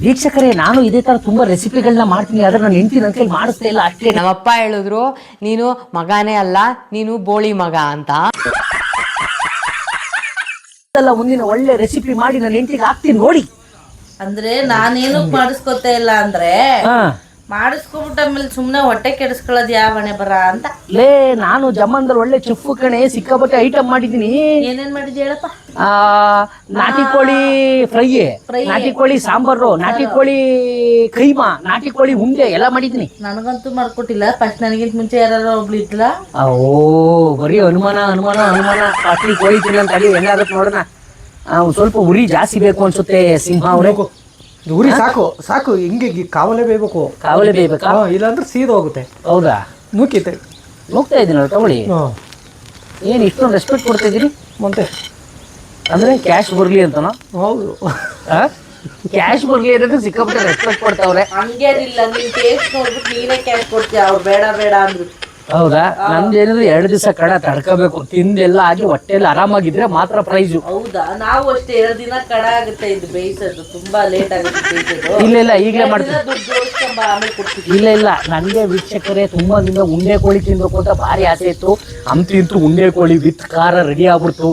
ವೀಕ್ಷಕರೇ, ನಾನು ಇದೇ ತರ ತುಂಬಾ ರೆಸಿಪಿಗಳನ್ನ ಮಾಡ್ತೀನಿ. ಆದ್ರೆ ನಾನು ಹೆಂಡತಿ ನನ್ನ ಕೈ ಮಾಡಿಸ್ತಾ ಇಲ್ಲ ಅಷ್ಟೇ. ನಮ್ಮಪ್ಪ ಹೇಳಿದ್ರು, ನೀನು ಮಗನೇ ಅಲ್ಲ, ನೀನು ಬೋಳಿ ಮಗ ಅಂತ. ಮುಂದಿನ ಒಳ್ಳೆ ರೆಸಿಪಿ ಮಾಡಿ ನನ್ನ ಹೆಂಡತಿಗೆ ಹಾಕ್ತೀನಿ ನೋಡಿ. ಅಂದ್ರೆ ನಾನೇನು ಮಾಡಿಸ್ಕೊತಾ ಇಲ್ಲ ಅಂದ್ರೆ ಮಾಡಿಸ್ಕೊಬಿಟ್ಟ ಆಮೇಲೆ ಸುಮ್ನೆ ಹೊಟ್ಟೆ ಕೆಡಿಸ್ಕೊಳ್ಳೋದು ಯಾವ ಹಣೆ ಬರ ಅಂತ. ಲೇ, ನಾನು ಜಮ್ಮಂದಲ್ಲಿ ಒಳ್ಳೆ ಚೆಫ್ ಕಣೆ, ಸಿಕ್ಕಾಪಟ್ಟೆ ಐಟಮ್ ಮಾಡಿದ್ದೀನಿ. ಏನೇನ್ ಮಾಡಿದ್ಯ ಹೇಳಪ್ಪ? ನಾಟಿ ಕೋಳಿ ಫ್ರೈ, ನಾಟಿ ಕೋಳಿ ಸಾಂಬಾರು, ನಾಟಿ ಕೋಳಿ ಕೈಮಾ, ನಾಟಿ ಕೋಳಿ ಉಂಡೆ ಎಲ್ಲ ಮಾಡಿದ್ದೀನಿ. ನನಗಂತೂ ಮಾಡ್ಕೊಟ್ಟಿಲ್ಲ. ಫಸ್ಟ್ ನನಗಿಂತ ಮುಂಚೆ ಯಾರು ಒಬ್ಳು ಇದ್ಲ. ಓ, ಬರೀ ಅನುಮಾನ. ನಾಟಿ ಕೋಳಿ ತಿನ್ನ ತಡಿ ಹೆಂಗಾಗತ್ತೆ ನೋಡೋಣ. ಸ್ವಲ್ಪ ಉರಿ ಜಾಸ್ತಿ ಬೇಕು ಅನ್ಸುತ್ತೆ ಸಿಂಹ ಅವ್ರೆ. ಉರಿ ಸಾಕು ಹಿಂಗೆ ಕಾವಲೆ ಬೇಯ್ಬೇಕು. ಕಾವಲೆ ಬೇಯ್ಬೇಕಾ? ಇಲ್ಲಾಂದ್ರೆ ಸೀದ ಹೋಗುತ್ತೆ. ಹೌದಾ? ನುಗ್ತಾ ಇದ್ದೀನಲ್ಲ, ತಗೊಳ್ಳಿ. ಏನ್ ಇಷ್ಟೊಂದು ರೆಸ್ಪೆಕ್ಟ್ ಕೊಡ್ತಾ ಇದೀರಿ? ಮತ್ತೆ ಅಂದ್ರೆ ಕ್ಯಾಶ್ ಬರ್ಲಿ ಅಂತನಾ? ಹೌದು, ಕ್ಯಾಶ್ ಬರ್ಲಿ ಅನ್ನೋದು ಸಿಕ್ಕಾಪಟ್ಟೆ ರೆಸ್ಪೆಕ್ಟ್ ಕೊಡ್ತಾವ್ರೆ. ಹಂಗೇನಿಲ್ಲ, ನೀನ್ ಟೇಸ್ಟ್ ನೋಡ್ಬಿಟ್ಟು ನೀನೇ ಕ್ಯಾಶ್ ಕೊಡ್ತೀಯ. ಅವ್ರು ಬೇಡ ಅಂದ್ರು. ಹೌದಾ? ನಮ್ದು ಏನಿದ್ರೆ 2 ದಿವಸ ಕಡ ತಡ್ಕೋಬೇಕು, ತಿಂದೆಲ್ಲ ಆಗಿ ಹೊಟ್ಟೆಲ್ಲ ಆರಾಮಾಗಿದ್ರೆ ಮಾತ್ರ ಪ್ರೈಸು. ಹೌದಾ? ನಾವು ಅಷ್ಟೇ 2 ದಿನ ಕಡ ಆಗುತ್ತೆ ಇದು ಬೇಯಿಸೋದು, ತುಂಬಾ ಲೇಟ್ ಆಗುತ್ತೆ ಬೇಯಿಸೋದು. ಇಲ್ಲ ಈಗಲೇ ಮಾಡ್ತೀನಿ. ದುಡ್ಡು ಜೋಡಿಸ್ಕೊಂಬ, ಆಮೇಲೆ ಕೊಡ್ತೀವಿ. ಇಲ್ಲ ನನಗೆ ವೀಕ್ಷಕರೇ ತುಂಬಾ ದಿನ ಉಂಡೆ ಕೋಳಿ ತಿನ್ಬೇಕು ಅಂತ ಭಾರಿ ಆಸೆ ಇತ್ತು. ಅಂತೂ ಉಂಡೆ ಕೋಳಿ ವಿತ್ ಖಾರ ರೆಡಿ ಆಗ್ಬಿಡ್ತು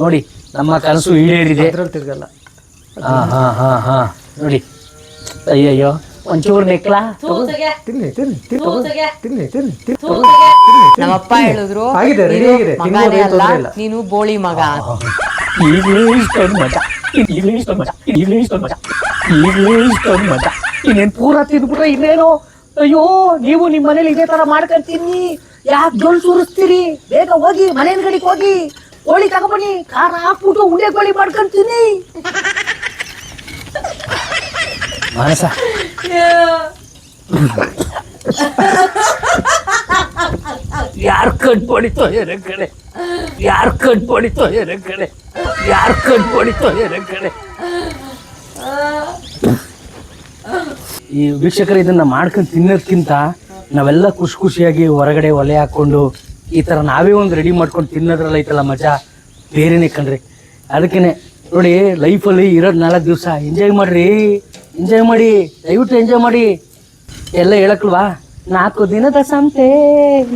ನೋಡಿ. ನಮ್ಮ ಕನಸು ಈಡೇರಿದೆ. ತಿರ್ಗಲ್ಲ. ಹಾ ನೋಡಿ. ಅಯ್ಯಯ್ಯೋ, ಒಂಚೂರು ನೆಕ್ಲಾ ತೂತಗೆ, ತಿನ್ನಿ ತಿನ್ನಿ ತಿನ್ನಿ ತೂತಗೆ, ತಿನ್ನಿ ತಿನ್ನಿ ತಿನ್ನಿ. ತೂತಗೆ. ನಮ್ಮಪ್ಪ ಹೇಳಿದ್ರು ಆಗಿದೆ, ready ನೀನು ಆಗಿದೆ. ಮಗನೇ ತಿನ್ನೋದು ಅಲ್ಲ, ತೊಂದ್ರೆ ಇಲ್ಲ. ನೀನು ಬೋಳಿ ಮಗ ಅಂತ. ಈಗಲೇ ಇಷ್ಟೊಂದು ಮಜಾ ಇನ್ನೇನು ಪೂರ ತಿಂದ್ಬಿಟ್ರೆ ಇನ್ನೇನು. ಅಯ್ಯೋ, ನೀವು ನಿಮ್ಮ ಮನೇಲಿ ಇದೇ ತರ ಮಾಡ್ಕೊಂತೀನಿ, ಯಾಕೆ ಜೋಲ್ ಸುರಿಸ್ತೀರಿ? ಬೇಗ ಹೋಗಿ ಮನೆ ಕಡೆಗೆ ಹೋಗಿ ಕೋಳಿ ತಗೊಬನ್ನಿ, ಖಾರ ಹಾಕ್ಬಿಟ್ಟು ಉಂಡೆ ಕೋಳಿ ಮಾಡ್ಕೊಂತೀನಿ. ಮಾನಸ, ಯಾರ್ ಕಣ್ ಹೊಡಿತೋ ಏನ ಕಡೆ, ಯಾರ್ ಕಣ್ ಹೊಡಿತೋ ಏನ ಕಡೆ, ಯಾರ್ ಕಣ್ ಹೊಡಿತೋ ಏನ ಕಡೆ. ಈ ವೀಕ್ಷಕರು ಇದನ್ನ ಮಾಡ್ಕೊಂಡು ತಿನ್ನೋದ್ಕಿಂತ ನಾವೆಲ್ಲ ಖುಷಿಯಾಗಿ ಹೊರಗಡೆ ಒಲೆ ಹಾಕೊಂಡು ಈ ತರ ನಾವೇ ಒಂದು ರೆಡಿ ಮಾಡ್ಕೊಂಡು ತಿನ್ನೋದ್ರಲ್ಲ ಐತಲ್ಲ ಮಜಾ ಬೇರೆನೇ ಕಣ್ರಿ. ಅದಕ್ಕೇನೆ ನೋಡಿ, ಲೈಫಲ್ಲಿ ಇರೋದು 4 ದಿವಸ ಎಂಜಾಯ್ ಮಾಡ್ರಿ, ಎಂಜಾಯ್ ಮಾಡಿ, ದಯವಿಟ್ಟು ಎಂಜಾಯ್ ಮಾಡಿ. ಎಲ್ಲ ಹೇಳಕ್ಲ್ವಾ, 4 ದಿನದ ಸಂತೆ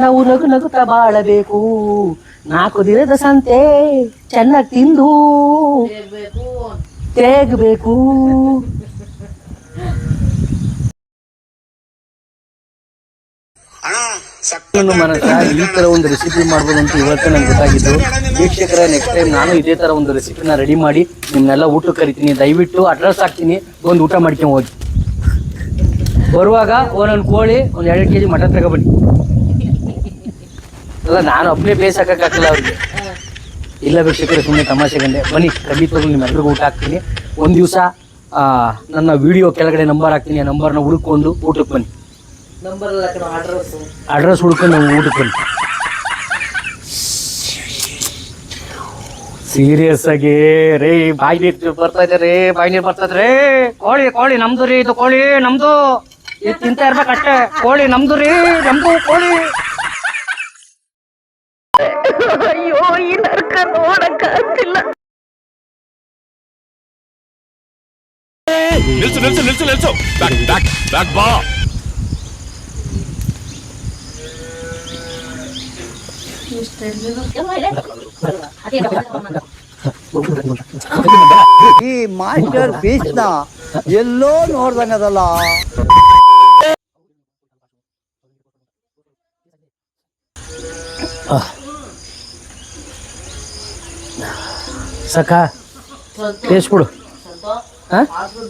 ನಾವು ನಗುತ್ತಾ ಬಾಳಬೇಕು, 4 ದಿನದ ಸಂತೆ ಚೆನ್ನಾಗಿ ತಿಂದು ತೇಗಬೇಕು. ಮನಸ ಈ ತರ ಒಂದು ರೆಸಿಪಿ ಮಾಡ್ಬೋದು ಅಂತ ಇವತ್ತೇ ನಂಗೆ ಗೊತ್ತಾಗಿದ್ದು. ವೀಕ್ಷಕರ, ನೆಕ್ಸ್ಟ್ ಟೈಮ್ ನಾನು ಇದೇ ತರ ಒಂದು ರೆಸಿಪಿನ ರೆಡಿ ಮಾಡಿ ನಿಮ್ನೆಲ್ಲ ಊಟಕ್ಕೆ ಕರಿತೀನಿ. ದಯವಿಟ್ಟು ಅಡ್ರೆಸ್ ಹಾಕ್ತೀನಿ, ಒಂದು ಊಟ ಮಾಡ್ಕೊಂಡು ಹೋಗಿ. ಬರುವಾಗ ಒಂದೊಂದು ಕೋಳಿ, 2 kg ಮಟನ್ ತಗೊಬನ್ನಿ. ಅಲ್ಲ, ನಾನು ಒಬ್ಬನೇ ಬೇಯಿಸಕ್ಕಾಗಲ್ಲ ಅವ್ರಿಗೆ. ಇಲ್ಲ ವೀಕ್ಷಕರೇ, ಸುಮ್ಮನೆ ತಮಾಷೆ ಗಂಡೆ. ಬನ್ನಿ, ಖಂಡಿತವಾಗ್ಲೂ ನಿಮ್ಮೆಲ್ಲರಿಗೂ ಊಟ ಹಾಕ್ತೀನಿ. ಒಂದು ದಿವಸ ನನ್ನ ವಿಡಿಯೋ ಕೆಳಗಡೆ ನಂಬರ್ ಹಾಕ್ತೀನಿ, ಆ ನಂಬರ್ನ ಹುಡುಕೊಂಡು ಊಟಕ್ಕೆ ಬನ್ನಿ. ಅಡ್ರೆಸ್ ಹುಡ್ಕೊಂಡು ನಾವು ಊಟಕ್ಕೆ ಬನ್ನಿ. ಸೀರಿಯಸ್ ಆಗಿ ರೇ, ಬಾಯಿ ನೀರು ಬರ್ತಾ ಇದೆ ರೇ, ಬಾಯಿ ನೀರು ಬರ್ತಾ ಇದೆ. ಕೋಳಿ ನಮ್ದು ರೀ, ಇದು ಕೋಳಿ ನಮ್ದು, ಇದು ತಿಂತ ಇರ್ಬೇಕಷ್ಟೇ. ಕೋಳಿ ನಮ್ದು ರೀ, ನಮ್ದು ಕೋಳಿ. ಅಯ್ಯೋ, ಈ ನರ್ಕ ನೋಡಕ್ಕಾಗ್ತಿಲ್ಲ. ನಿಲ್ಸು ಬ್ಯಾಕ್ ಬಾ. ಈ ಮಾಸ್ಟರ್ ಪೀಸ್ ನ ಎಲ್ಲೋ ನೋಡ್ದಂಗದಲ್ಲ. ಸಕ ಟೇಸ್ಟ್ ಕೊಡು.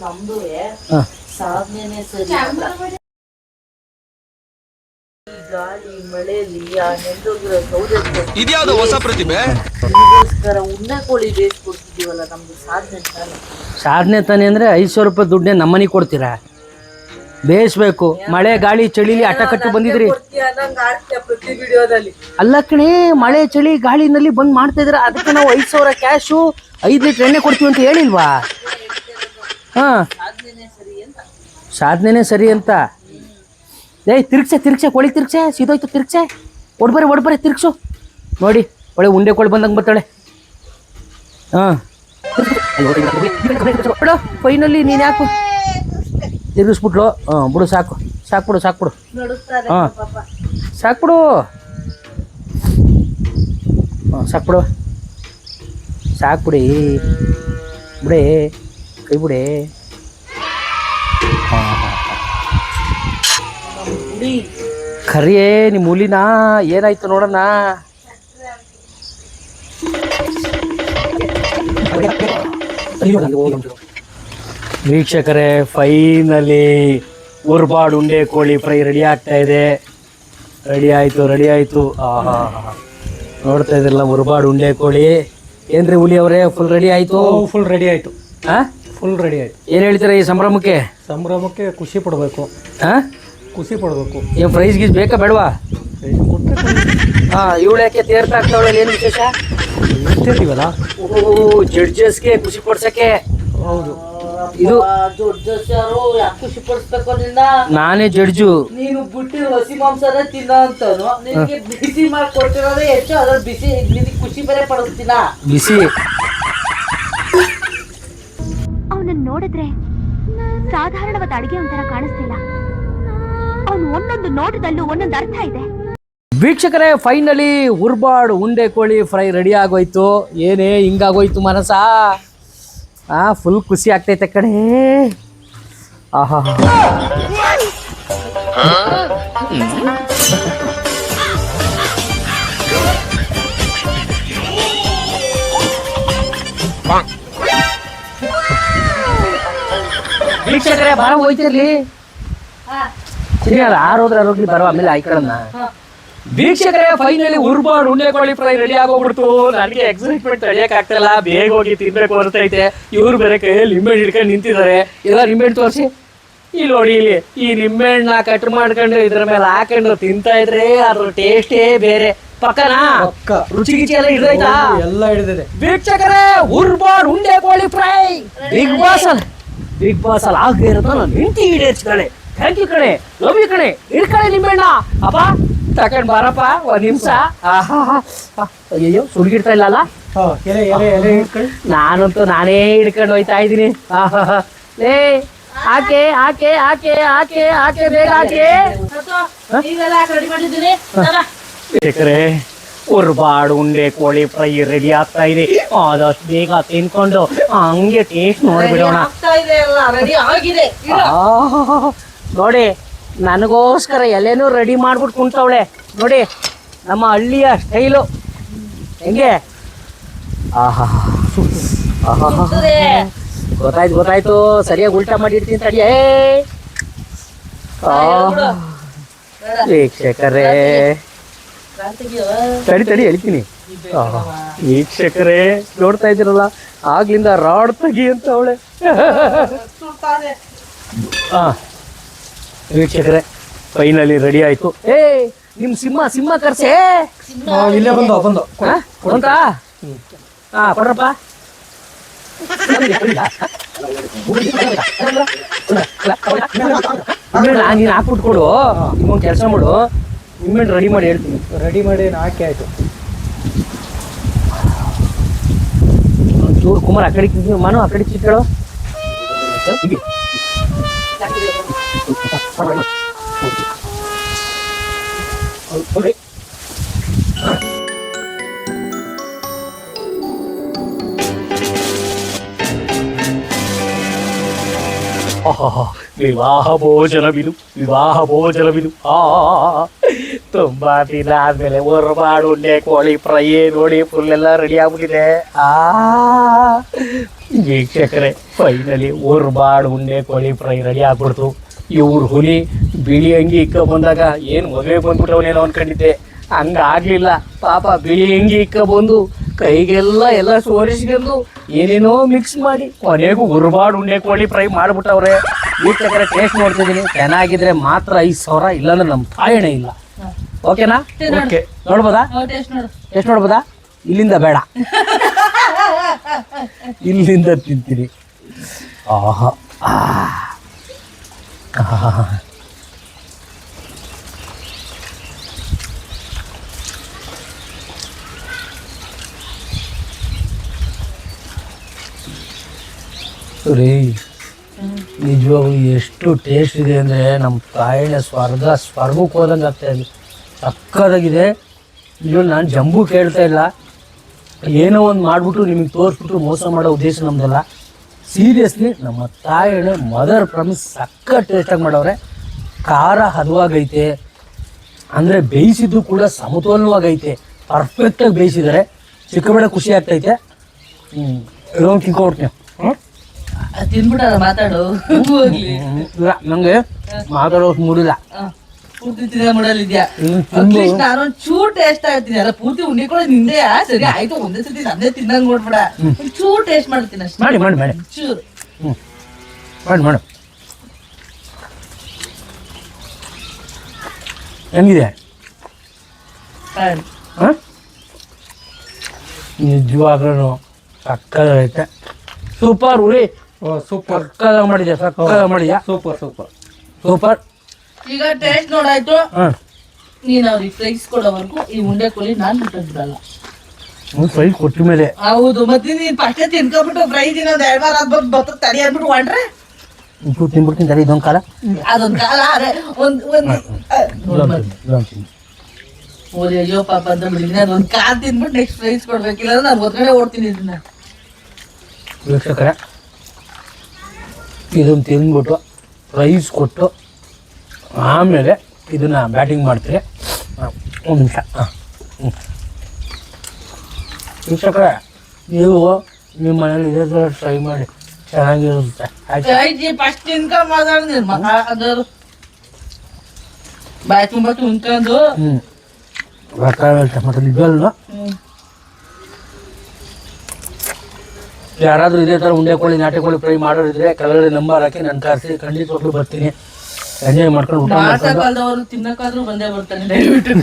ನಮ್ದು ಸಾಧನೆ ಸರಿ. ಗಾಳಿ ಮಳೆಯಲ್ಲಿ ಆ ನೆಂದೋಗಿರೋ ಸೌದೆ ಇದ್ಯಾವ್ದು ಹೊಸ ಪ್ರತಿಭೆ? ನಿಮಗೋಸ್ಕರ ಉಣ್ಣೆ ಕೋಳಿ ಬೇಯಿಸ್ಕೊಡ್ತಿದೀವಲ್ಲ, ನಮ್ದು ಸಾಧನೆ ತಾನೆ. ಸಾಧನೆ ತಾನೆ ಅಂದ್ರೆ 500 ರೂಪಾಯಿ ದುಡ್ಡೇ ನಮ್ಮನಿಗೆ ಕೊಡ್ತೀರಾ? ಬೇಯಿಸ್ಬೇಕು. ಮಳೆ ಗಾಳಿ ಚಳಿಲಿ ಅಟ್ಟ ಕಟ್ಟಿ ಬಂದಿದ್ರಿ. ಪ್ರತಿ ವಿಡಿಯೋದಲ್ಲಿ ಅಲ್ಲ ಕಣೆ, ಮಳೆ ಚಳಿ ಗಾಳಿನಲ್ಲಿ ಬಂದ್ ಮಾಡ್ತಾ ಇದ್ರ. ಅದಕ್ಕೆ ನಾವು 5,000 ಕ್ಯಾಶು 5 ಲೀಟರ್ ಎಣ್ಣೆ ಕೊಡ್ತೀವಿ ಅಂತ ಹೇಳಿಲ್ವಾ? ಹಾ, ಸಾಧನೆನೇ ಸರಿ ಅಂತ. ತಿರ್ಗ್ಸೆ ಕೋಳಿ ತಿರ್ಗ್ಸೆ, ಸೀದೋಯ್ತು ತಿರ್ಗ್ಸೆ. ಒಡ್ಬರಿ ತಿರ್ಗ್ಸು. ನೋಡಿ, ಒಳ್ಳೆ ಉಂಡೆ ಕೋಳಿ ಬಂದಂಗೆ ಬರ್ತಾಳೆ. ಬಿಡು, ಫೈನಲ್ಲಿ ನೀನು ಯಾಕು ತಿರ್ಗಿಸ್ಬಿಟ್ಲು. ಬಿಡು, ಸಾಕು ಬಿಡು. ಸಾಕ್ಬಿಡು. ಸಾಕ್ಬಿಡಿ, ಬಿಡೆ, ಕೈ ಬಿಡೆ. ಖರಿಯೇ ನಿಮ್ಮ ಹುಲಿನ ಏನಾಯ್ತು ನೋಡೋಣ. ವೀಕ್ಷಕರೇ, ಫೈನಲಿ ಉರ್ಬಾಡ್ ಉಂಡೆ ಕೋಳಿ ಫ್ರೈ ರೆಡಿ ಆಗ್ತಾ ಇದೆ. ರೆಡಿ ಆಯ್ತು. ನೋಡ್ತಾ ಇದ್ರಲ್ಲ, ಉರ್ಬಾಡ್ ಉಂಡೆ ಕೋಳಿ. ಏನ್ರಿ ಹುಲಿ ಅವರೇ, ಫುಲ್ ರೆಡಿ ಆಯ್ತು? ಫುಲ್ ರೆಡಿ ಆಯ್ತು. ಫುಲ್ ರೆಡಿ ಆಯ್ತು. ಏನ್ ಹೇಳ್ತೀರಾ ಈ ಸಂಭ್ರಮಕ್ಕೆ? ಖುಷಿ ಪಡ್ಬೇಕು. ಖುಷಿ ಪಡ್ಬೇಕು. ಏನ್ ಪ್ರೈಸ್ ಗೀಸ್ ಬೇಕಾ ಬೇಡವಾ? ಇವಳು ಯಾಕೆ ತೇರ್ತಾ ಆಗ್ತಾವಳೆ, ಏನು ವಿಶೇಷ? ಇರ್ತೀವಲ್ಲ, ಜಡ್ಜಸ್ಗೆ ಖುಷಿ ಪಡ್ಸಕ್ಕೆ. ಹೌದು. ಇದು ಜಡ್ಜರು ಯಾಕೆ ಖುಷಿ ಪಡಿಸ್ಬೇಕು ನಿನ್ನ? ನಾನೇ ಜಡ್ಜು. ನೀನು ಬಿಟ್ಟಿರೋ ಹಸಿ ಮಾಂಸನ ತಿನ್ನ ಅಂತಾನು ನಿನಗೆ ಬಿಸಿ ಮಾಡಿ ಕೊಟ್ಟಿರೋದೇ ಹೆಚ್ಚು. ಅದ್ರ ಬಿಸಿ ನಿನಗೆ ಖುಷಿ ಬೇರೆ ಪಡಿಸ್ತೀನ. ಬಿಸಿ ಅವನನ್ನ ನೋಡಿದ್ರೆ ಸಾಧಾರಣವಾದ ಅಡಿಗೆ ಒಂಥರ ಕಾಣಿಸ್ತಿಲ್ಲ. ಅವನು ಒಂದೊಂದು ನೋಟದಲ್ಲೂ ಒಂದೊಂದು ಅರ್ಥ ಇದೆ. ವೀಕ್ಷಕರೇ, ಫೈನಲಿ ಉರ್ಬಾಡ್ ಉಂಡೆ ಕೋಳಿ ಫ್ರೈ ರೆಡಿ ಆಗೋಯ್ತು. ಏನೇ ಹಿಂಗಾಗೋಯ್ತು ಮನಸ. ಫುಲ್ ಖುಷಿ ಆಗ್ತೈತೆ ಕಣೆ. ಆಹಾ, ವೀಕ್ಷಕರೇ ಬರ ಹೋಯ್ತಿರ್ಲಿ. ಸರಿ, ಅದು ಆರೋದ್ರ ಆರೋಗ್ಲಿ ಬರೋ, ಆಮೇಲೆ ಆಯ್ಕಳನ್ನ. ವೀಕ್ಷಕರೇ, ಫೈನಲಿ ಉರ್ಬಾಡ್ ಉಂಡೆ ಕೋಳಿ ಫ್ರೈ ರೆಡಿ ಆಗೋಗ್ಬಿಡ್ತು. ನನಗೆ ಎಕ್ಸೈಟ್ಮೆಂಟ್ ತಡೆಯಕ್ ಆಗ್ತಿಲ್ಲ. ಬೇಗ ಹೋಗಿ ತಿನ್ಬೇಕು ಅನ್ಸ್ತೈತೆ. ಇವ್ರು ಬೇರೆ ಕೈಯಲ್ಲಿ ನಿಂಬೆಹಣ್ಣು ಹಿಡ್ಕೊಂಡು ನಿಂತಿದ್ದಾರೆ. ಎಲ್ಲ ನಿಂಬೆಹಣ್ಣು ತೋರಿಸಿ. ಇಲ್ಲಿ ನೋಡಿ, ಇಲ್ಲಿ ಈ ನಿಂಬೆಹಣ್ಣನ್ನ ಕಟ್ ಮಾಡ್ಕೊಂಡು ಇದ್ರ ಮೇಲೆ ಹಾಕೊಂಡು ತಿಂತಾ ಇದ್ರೆ ಅದ್ರ ಟೇಸ್ಟೇ ಬೇರೆ. ಪಕ್ಕನಾ ರುಚಿ ಗಿಚಿ ಎಲ್ಲ ಹಿಡ್ದೈತಾ? ಎಲ್ಲ ಹಿಡಿದಿದೆ. ವೀಕ್ಷಕರೇ, ಉರ್ಬಾಡ್ ಉಂಡೆ ಕೋಳಿ ಫ್ರೈ ಬಿಗ್ ಬಾಸ್ ಅಲ್ಲಿ ಆಗದೆ ಇರೋದು ನಾನು ಹೆಂಡತಿ ಈಡೇರ್ಸ್ಕಣೆ. ಥ್ಯಾಂಕ್ ಯು ಕಣೆ, ಲವ್ ಯು ಕಣೆ. ಹಿಡ್ಕಣೆ ನಿಂಬೆಹಣ್ಣ. ಅಪ್ಪ ತಕೊಂಡ್ ಬಾರಪ್ಪ ಒಂದ್ ನಿಮಿಷ. ಅಯ್ಯೋ ಸುಡ್ಗಿಡ್ತಾ ಇಲ್ಲಲ್ಲ. ನಾನಂತೂ ನಾನೇ ಹಿಡ್ಕೊಂಡು ಹೋಯ್ತಾ ಇದ್ದೀನಿ. ಲೇ ಆಕೆ ಆಕೆ ಆಕೆ ಆಕೆ ಆಕೆ ಬೇಗ ಆಕೆ. ರೆಡಿ ಮಾಡಿದ್ದೀನಿ. ವೀಕ್ಷಕರೇ, ಉರ್ಬಾಡ್ ಉಂಡೆ ಕೋಳಿ ಫ್ರೈ ರೆಡಿ ಆಗ್ತಾ ಇದೆ. ಆದಷ್ಟು ಬೇಗ ತಿನ್ಕೊಂಡು ಹಂಗೆ ಟೇಸ್ಟ್ ನೋಡ್ಬಿಡೋಣ. ರೆಡಿ ಆಗಿದೆ. ನೋಡಿ, ನನಗೋಸ್ಕರ ಎಲೆನೂ ರೆಡಿ ಮಾಡ್ಬಿಟ್ಟು ಕುಂತವಳೆ ನೋಡಿ. ನಮ್ಮ ಹಳ್ಳಿಯ ಸ್ಟೈಲು ಹೆಂಗೆ. ಆಹಾ, ಗೊತ್ತಾಯ್ತು. ಸರಿಯಾಗಿ ಉಲ್ಟಾ ಮಾಡಿರ್ತೀನಿ ತಡಿ. ವೀಕ್ಷಕರೇ, ತಡಿ ಹೇಳ್ತೀನಿ. ವೀಕ್ಷಕರೇ, ನೋಡ್ತಾ ಇದ್ದೀರಲ್ಲ, ಆಗ್ಲಿಂದ ರಾಡ್ ತೆಗಿ ಅಂತ ಅವಳೆ. ವೀಕ್ಷಕರೇ, ಫೈನಲಿ ರೆಡಿ ಆಯ್ತು. ನಿಮ್ ಸಿಂಹ ಕರ್ಸೆ. ಇಲ್ಲೇ ಬಂದ ಕೊಡ್ರಪ್ಪ. ನೀನ್ ಹಾಕ್ಬಿಟ್ಟು ಕೊಡು. ನಿಮ್ಮೊಂದು ಕೆಲಸ ಮಾಡು, ನಿಮ್ಮೇಲೆ ರೆಡಿ ಮಾಡಿ ಹೇಳ್ತೀನಿ. ರೆಡಿ ಮಾಡಿ ಹಾಕಿ ಆಯ್ತು. ಚೂರು ಕುಮಾರ್ ಆ ಕಡೆ ಮಾನು, ಆ ಕಡೆ ಚಿಕ್ಕಳು. ವಿವಾಹ ಭೋಜನವಿದು. ತುಂಬಾ ದಿನ ಆದ್ಮೇಲೆ ಉರ್ಬಾಡ್ ಉಂಡೆ ಕೋಳಿ ಫ್ರೈ ನೋಡಿ ಫುಲ್ ಎಲ್ಲ ರೆಡಿ ಆಗ್ಬಿಟ್ಟಿದೆ. ವೀಕ್ಷಕರೇ, ಫೈನಲಿ ಉರ್ಬಾಡ್ ಉಂಡೆ ಕೋಳಿ ಫ್ರೈ ರೆಡಿ ಆಗ್ಬಿಡ್ತು. ಇವ್ರು ಹುಲಿ ಬಿಳಿ ಅಂಗಿ ಇಕ್ಕ ಬಂದಾಗ ಏನು ಮದುವೆ ಬಂದ್ಬಿಟ್ಟವನೇನೋ ಅನ್ಕೊಂಡಿದ್ದೆ. ಹಂಗಾಗ್ಲಿಲ್ಲ. ಪಾಪ ಬಿಳಿ ಅಂಗಿ ಇಕ್ಕ ಬಂದು ಕೈಗೆಲ್ಲ ಸೋರಿಸ್ಕೊಂಡು ಏನೇನೋ ಮಿಕ್ಸ್ ಮಾಡಿ ಕೊನೆಗೂ ಉರ್ಬಾಡ್ ಉಂಡೆ ಕೋಳಿ ಫ್ರೈ ಮಾಡ್ಬಿಟ್ಟವ್ರೆ. ವೀಕ್ಷಕರೇ, ಟೇಸ್ಟ್ ನೋಡ್ತಿದ್ದೀನಿ. ಚೆನ್ನಾಗಿದ್ರೆ ಮಾತ್ರ 5,000, ಇಲ್ಲಾಂದ್ರೆ ನಮ್ಮ ತಾಯಣೆ ಇಲ್ಲ. ಓಕೆನಾ? ಓಕೆ, ನೋಡ್ಬೋದಾ? ಟೇಸ್ಟ್ ನೋಡ್ಬೋದಾ? ಇಲ್ಲಿಂದ ಬೇಡ, ಇಲ್ಲಿಂದ ತಿಂತೀನಿ. ಆಹಾ, ರೀ, ನಿಜವಾಗ್ಲೂ ಎಷ್ಟು ಟೇಸ್ಟ್ ಇದೆ ಅಂದರೆ ನಮ್ಮ ತಾಯಿನ ಸ್ವರ್ಗಕ್ಕೆ ಹೋದಂಗೆ ಆಗ್ತಾ ಇದೆ. ಸಕ್ಕದಾಗಿದೆ. ನಿಜವಾಗ್ಲೂ ನಾನು ಜಂಬು ಕೇಳ್ತಾ ಇಲ್ಲ. ಏನೋ ಒಂದು ಮಾಡಿಬಿಟ್ಟು ನಿಮಗೆ ತೋರಿಸ್ಬಿಟ್ಟು ಮೋಸ ಮಾಡೋ ಉದ್ದೇಶ ನಮ್ದಲ್ಲ. ಸೀರಿಯಸ್ಲಿ ನಮ್ಮ ತಾಯಿನ ಮದರ್ ಪ್ರಾಮಿಸ್ ಸಕ್ಕ ಟೇಸ್ಟಾಗಿ ಮಾಡವ್ರೆ. ಖಾರ ಹದವಾಗೈತೆ, ಅಂದರೆ ಬೇಯಿಸಿದ್ದು ಕೂಡ ಸಮತೋಲನವಾಗೈತೆ. ಪರ್ಫೆಕ್ಟಾಗಿ ಬೇಯಿಸಿದ್ದಾರೆ. ಸಿಕ್ಕಬೇಡ ಖುಷಿ ಆಗ್ತೈತೆ. ಇದೊಂದು ತಿನ್ಕೊಡ್ತೀನಿ. ತಿನ್ಬಿಟ್ಟಾರ ಮಾತಾಡು. ನಂಗೆ ಮಾತಾಡೋಕೆ ಮೂಡಿಲ್ಲ. ಪೂರ್ತಿ ತಿನ್ನ ಮಾಡಲಿದ್ಯಾ? ಅಟ್ಲೀಸ್ಟ್ ನಾನೊಂದ್ ಚೂರ್ ಟೇಸ್ಟ್ ಆಗ್ತೀನಿ. ಅಲ್ಲ ಪೂರ್ತಿ ಉಂಡೆ ಕೂಡ ನಿಂದೆ. ಸರಿ ಆಯ್ತು, ಒಂದೇ ಸತಿ ನಂದೇ ತಿನ್ನಂಗ್ ನೋಡ್ಬೇಡ. ಒಂದ್ ಚೂರ್ ಟೇಸ್ಟ್ ಮಾಡ್ತೀನಿ ಅಷ್ಟೇ. ಮಾಡಿ ಚೂರ್ ಮಾಡಿ. ಹೆಂಗಿದೆ? ನಿಜವಾಗ್ಲೂ ಸಕ್ಕದೈತೆ. ಸೂಪರ್. ಉರಿ ಸೂಪರ್ ಸಕ್ಕತ್ತಾಗಿ ಮಾಡಿದ್ಯಾ ಸಕ್ಕತ್ತಾಗಿ ಮಾಡಿದ್ಯಾ ಸೂಪರ್ ಸೂಪರ್ ಸೂಪರ್. ಈಗ ಟೇಸ್ಟ್ ನೋಡಾಯ್ತು, ಹಾಂ ನೀನ್ ಅವ್ರಿಗೆ ಪ್ರೈಸ್ ಕೊಡೋವರೆಗೂ ಈ ಉಂಡೆ ಕೋಳಿ ನಾನ್ ಬಿಟ್ಟಿದ್ದಲ್ಲ. ಫ್ರೈ ಕೊಟ್ಟ ಮೇಲೆ ಹೌದು, ಮತ್ತೆ ನೀನ್ ಫಸ್ಟ್ ತಿನ್ಕೊಬಿಟ್ಟು ಪ್ರೈಸ್ ಇನ್ನೊಂದ್ 2 ವಾರ ಆದ್ಮೇಲೆ ಬರ್ತದೆ ತಡಿ ಅಂದ್ಬಿಟ್ಟು ಹೊಂಟ್ರೆ ಇಂಪು ತಿನ್ಬಿಡ್ತೀನಿ ತಡಿ ಇದೊಂದು ಕಾಲ ಅದೊಂದ್ ಕಾಲ ಅದೇ ಓದಿ ಅಯ್ಯೋ ಪಾಪ ಅಂತ ಬಿಡಿದ್ರೆ ಅದೊಂದ್ ಕಾಲ್ ತಿನ್ಬಿಟ್ಟು ನೆಕ್ಸ್ಟ್ ಪ್ರೈಸ್ ಕೊಡ್ಬೇಕಿಲ್ಲ ನಾನು ಹೊರಗಡೆ ಓಡ್ತೀನಿ ಇದನ್ನ. ವೀಕ್ಷಕರೇ ಇದನ್ನು ತಿಂದ್ಬಿಟ್ಟು ರೈಸ್ ಕೊಟ್ಟು ಆಮೇಲೆ ಇದನ್ನು ಬ್ಯಾಟಿಂಗ್ ಮಾಡ್ತೀರಿ. ಒಂದು ನಿಮಿಷ. ವೀಕ್ಷಕರೇ ನೀವು ನಿಮ್ಮ ಮನೇಲಿ ಇದೇ ಥರ ಟ್ರೈ ಮಾಡಿ, ಚೆನ್ನಾಗಿರುತ್ತೆ. ಆಯ್ತು ಫಸ್ಟ್ ತಿನ್ಕೊಂಡ್ ಮಾತಾಡಿದ್ರಿ ಮಗ ಅದರು ಬಾಯ್ ತುಂಬಾ ತಿನ್ಕೊಂಡು ಗೊತ್ತಾಗುತ್ತೆ ಮತ್ತು ನಿಜವಲ್ಲ. ಯಾರಾದರೂ ಇದೇ ಥರ ಉಂಡೆ ಕೋಳಿ ನಾಟಿ ಕೋಳಿ ಫ್ರೈ ಮಾಡೋರಿದ್ರೆ ಕೆಳಗಡೆ ನಂಬರ್ ಹಾಕಿ ನನ್ನ ಕರೆಸಿ ಖಂಡಿತವಾಗ್ಲೂ ಬರ್ತೀನಿ. ಎಂಜಾಯ್ ಮಾಡ್ಕೊಂಡು ಊಟ ಮಾಡ್ಕೊಂಡು ಕಾಲದವರು ತಿನ್ನಕ್ಕಾದ್ರೂ ಬಂದೇ ಬರ್ತಾನೆ. ದಯವಿಟ್ಟು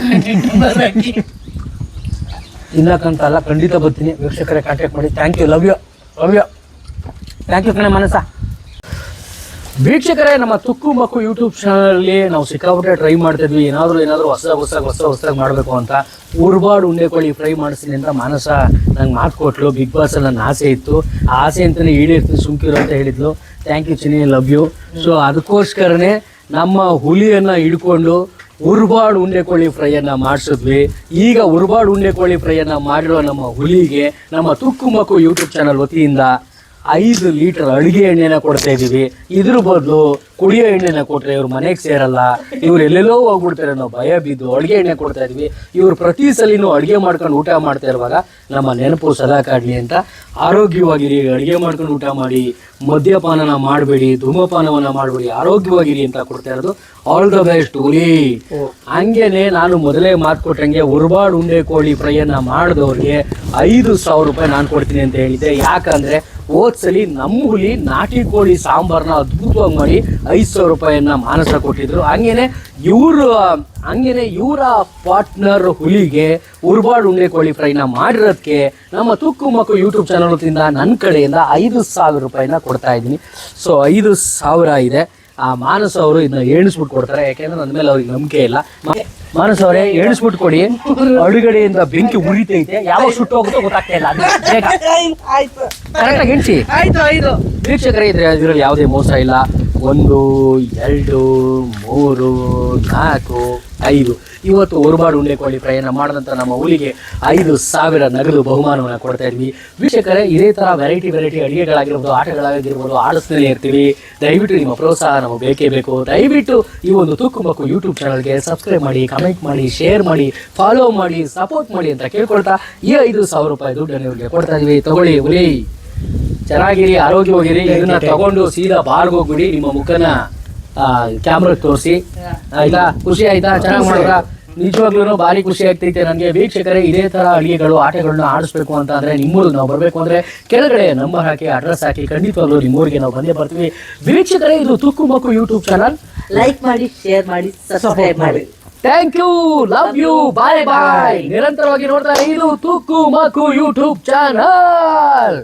ತಿನ್ನಕ್ಕಂತಲ್ಲ ಖಂಡಿತ ಬರ್ತೀನಿ. ವೀಕ್ಷಕರೇ ಕಾಂಟ್ಯಾಕ್ಟ್ ಮಾಡಿ. Thank you, love you thank you ಕಣೆ ಮನಸ್ಸ. ವೀಕ್ಷಕರೇ ನಮ್ಮ ತುಕ್ಕು ಮಕ್ಕು ಯೂಟ್ಯೂಬ್ ಚಾನಲಲ್ಲಿ ನಾವು ಸಿಕ್ಕಾಪಟ್ಟೆ ಟ್ರೈ ಮಾಡ್ತಿದ್ವಿ, ಏನಾದರೂ ಹೊಸದಾಗಿ ಮಾಡಬೇಕು ಅಂತ. ಉರ್ಬಾಡ್ ಉಂಡೆ ಕೋಳಿ ಫ್ರೈ ಮಾಡಿಸ್ತೀನಿ ಅಂತ ಮಾನಸ ನಂಗೆ ಮಾತು ಕೊಟ್ಲು. ಬಿಗ್ ಬಾಸ್ ನನ್ನ ಆಸೆ ಇತ್ತು, ಆ ಆಸೆ ಅಂತಲೇ ಈಡೇರ್ತೀನಿ ಸುಮ್ಕಿರು ಅಂತ ಹೇಳಿದ್ಲು. Thank you Chinni, love you. So ಅದಕ್ಕೋಸ್ಕರನೇ ನಮ್ಮ ಹುಲಿಯನ್ನು ಹಿಡ್ಕೊಂಡು ಉರ್ಬಾಡ್ ಉಂಡೆ ಕೋಳಿ ಫ್ರೈಯನ್ನು ಮಾಡಿಸಿದ್ವಿ. ಈಗ ಉರ್ಬಾಡ್ ಉಂಡೆ ಕೋಳಿ ಫ್ರೈಯನ್ನು ಮಾಡಿರೋ ನಮ್ಮ ಹುಲಿಗೆ ನಮ್ಮ ತುಕ್ಕು ಮಕ್ಕು ಯೂಟ್ಯೂಬ್ ಚಾನಲ್ ವತಿಯಿಂದ 5 ಲೀಟರ್ ಅಡುಗೆ ಎಣ್ಣೆನ ಕೊಡ್ತಾ ಇದ್ದೀವಿ. ಇದ್ರ ಬದಲು ಕುಡಿಯೋ ಎಣ್ಣೆನ ಕೊಟ್ಟರೆ ಇವ್ರ ಮನೆಗೆ ಸೇರಲ್ಲ, ಇವ್ರು ಎಲ್ಲೆಲ್ಲೋ ಹೋಗ್ಬಿಡ್ತಾರೆ ಅನ್ನೋ ಭಯ ಬಿದ್ದು ಅಡುಗೆ ಎಣ್ಣೆ ಕೊಡ್ತಾ ಇದ್ವಿ. ಇವ್ರು ಪ್ರತಿ ಸಲಿನೂ ಅಡುಗೆ ಮಾಡ್ಕೊಂಡು ಊಟ ಮಾಡ್ತಾ ಇರುವಾಗ ನಮ್ಮ ನೆನಪು ಸದಾ ಕಾಡಲಿ ಅಂತ ಆರೋಗ್ಯವಾಗಿರಿ, ಅಡುಗೆ ಮಾಡ್ಕೊಂಡು ಊಟ ಮಾಡಿ, ಮದ್ಯಪಾನನ ಮಾಡಬೇಡಿ, ಧೂಮಪಾನವನ್ನು ಮಾಡಬೇಡಿ, ಆರೋಗ್ಯವಾಗಿರಿ ಅಂತ ಕೊಡ್ತಾ ಇರೋದು. ಆಲ್ ದ ಬೆಸ್ಟ್ ಹುಲಿ. ಹಂಗೇನೆ ನಾನು ಮೊದಲೇ ಮಾತು ಕೊಟ್ಟಂಗೆ ಉರ್ಬಾಡ್ ಉಂಡೆ ಕೋಳಿ ಫ್ರೈಯನ್ನು ಮಾಡಿದವ್ರಿಗೆ 5,000 ರೂಪಾಯಿ ನಾನು ಕೊಡ್ತೀನಿ ಅಂತ ಹೇಳಿದ್ದೆ. ಯಾಕಂದರೆ ಹೋದ್ಸಲಿ ನಮ್ಮ ಹುಲಿ ನಾಟಿ ಕೋಳಿ ಸಾಂಬಾರನ್ನ ಅದ್ಭುತವಾಗಿ ಮಾಡಿ 5,000 ರೂಪಾಯಿಯನ್ನ ಮಾನಸ ಕೊಟ್ಟಿದ್ರು. ಹಂಗೇನೆ ಇವರ ಪಾರ್ಟ್ನರ್ ಹುಲಿಗೆ ಉರ್ಬಾಡ್ ಉಂಡೆ ಕೋಳಿ ಫ್ರೈನ ಮಾಡಿರೋದಕ್ಕೆ ನಮ್ಮ ತುಕ್ಕು ಮಕ್ಕು ಯೂಟ್ಯೂಬ್ ಚಾನಲ್ ವತಿಯಿಂದ ನನ್ನ ಕಡೆಯಿಂದ 5,000 ರೂಪಾಯಿನ ಕೊಡ್ತಾ ಇದ್ದೀನಿ. ಸೊ 5,000 ಇದೆ. ಆ ಮಾನಸ ಅವರು ಇದನ್ನ ಎಣಿಸ್ಬಿಟ್ಟು ಕೊಡ್ತಾರೆ, ಯಾಕೆಂದ್ರೆ ನನ್ನ ಮೇಲೆ ಅವ್ರಿಗೆ ನಂಬಿಕೆ ಇಲ್ಲ. ಮಾನಸ ಅವರೇ ಎಣಿಸ್ಬಿಟ್ಟು ಕೊಡಿ. ಅಡುಗಡೆಯಿಂದ ಬೆಂಕಿ ಉರಿತೈತೆ, ಯಾವಾಗ ಸುಟ್ಟು ಹೋಗುತ್ತೋ ಗೊತ್ತಾಗ್ತಾ ಇಲ್ಲ. ಕರೆಕ್ಟಾಗಿ ಎಣಿಸಿ. ವೀಕ್ಷಕರೇ ಇದ್ರಲ್ಲಿ ಯಾವುದೇ ಮೋಸ ಇಲ್ಲ. 1, 2, 3, 4, 5 ಇವತ್ತು ಉರ್ಬಾಡ್ ಉಂಡೆ ಕೋಳಿ ಫ್ರೈಯನ್ನು ಮಾಡಿದಂಥ ನಮ್ಮ ಹುಲಿಗೆ 5,000 ನಗದು ಬಹುಮಾನವನ್ನು ಕೊಡ್ತಾ ಇದ್ವಿ. ವೀಕ್ಷಕರೇ ಇದೇ ಥರ ವೆರೈಟಿ ಅಡುಗೆಗಳಾಗಿರ್ಬೋದು, ಆಟಗಳಾಗಿರ್ಬೋದು ಆಡಿಸ್ತಾನೆ ಇರ್ತೀವಿ. ದಯವಿಟ್ಟು ನಿಮ್ಮ ಪ್ರೋತ್ಸಾಹ ನಮಗೆ ಬೇಕೇ ಬೇಕು. ದಯವಿಟ್ಟು ಈ ಒಂದು ತುಕ್ಕು ಮಕ್ಕು ಯೂಟ್ಯೂಬ್ ಚಾನಲ್ಗೆ ಸಬ್ಸ್ಕ್ರೈಬ್ ಮಾಡಿ, ಕಮೆಂಟ್ ಮಾಡಿ, ಶೇರ್ ಮಾಡಿ, ಫಾಲೋ ಮಾಡಿ, ಸಪೋರ್ಟ್ ಮಾಡಿ ಅಂತ ಕೇಳ್ಕೊಳ್ತಾ ಈ 5,000 ರೂಪಾಯಿ ದುಡ್ಡನ್ನು ಇವ್ರಿಗೆ ಕೊಡ್ತಾ ಇದೀವಿ. ತಗೊಳ್ಳಿ ಹುಲಿ, ಚೆನ್ನಾಗಿರಿ, ಆರೋಗ್ಯವಾಗಿರಿ. ಇದನ್ನ ತಗೊಂಡು ಸೀದಾ ಬಾರ್ಗೆ ಹೋಗ್ಬಿಡಿ, ನಿಮ್ಮ ಮುಖನ ಕ್ಯಾಮ್ರಾಗೆ ತೋರಿಸಿ. ಆಯ್ತಾ? ಖುಷಿ ಆಯ್ತಾ? ಚೆನ್ನಾಗಿ ಮಾಡಿದ್ರ? ನಿಜವಾಗ್ಲೂ ಭಾರಿ ಖುಷಿ ಆಗ್ತೈತೆ ನನಗೆ. ವೀಕ್ಷಕರೇ ಇದೇ ತರ ಅಡುಗೆಗಳು ಆಟಗಳನ್ನ ಆಡಿಸ್ಬೇಕು ಅಂತ ಅಂದ್ರೆ ನಿಮ್ಮೂರಿಗೆ ನಾವು ಬರಬೇಕು ಅಂದ್ರೆ ಕೆಳಗಡೆ ನಂಬರ್ ಹಾಕಿ, ಅಡ್ರೆಸ್ ಹಾಕಿ, ಖಂಡಿತವಾಗ್ಲೂ ನಿಮ್ಮೂರಿಗೆ ನಾವು ಬಂದೇ ಬರ್ತೀವಿ. ವೀಕ್ಷಕರೇ ಇದು ತುಕ್ಕು ಮಕ್ಕು ಯೂಟ್ಯೂಬ್ ಚಾನಲ್. ಲೈಕ್ ಮಾಡಿ, ಶೇರ್ ಮಾಡಿ, ಸಬ್ಸ್ಕ್ರೈಬ್ ಮಾಡಿ. ಥ್ಯಾಂಕ್ ಯು, ಲವ್ ಯು, ಬಾಯ್ ಬಾಯ್. ನಿರಂತರವಾಗಿ ನೋಡ್ತಾ ಇದು ತುಕ್ಕು ಮಕ್ಕು ಯೂಟ್ಯೂಬ್ ಚಾನಲ್.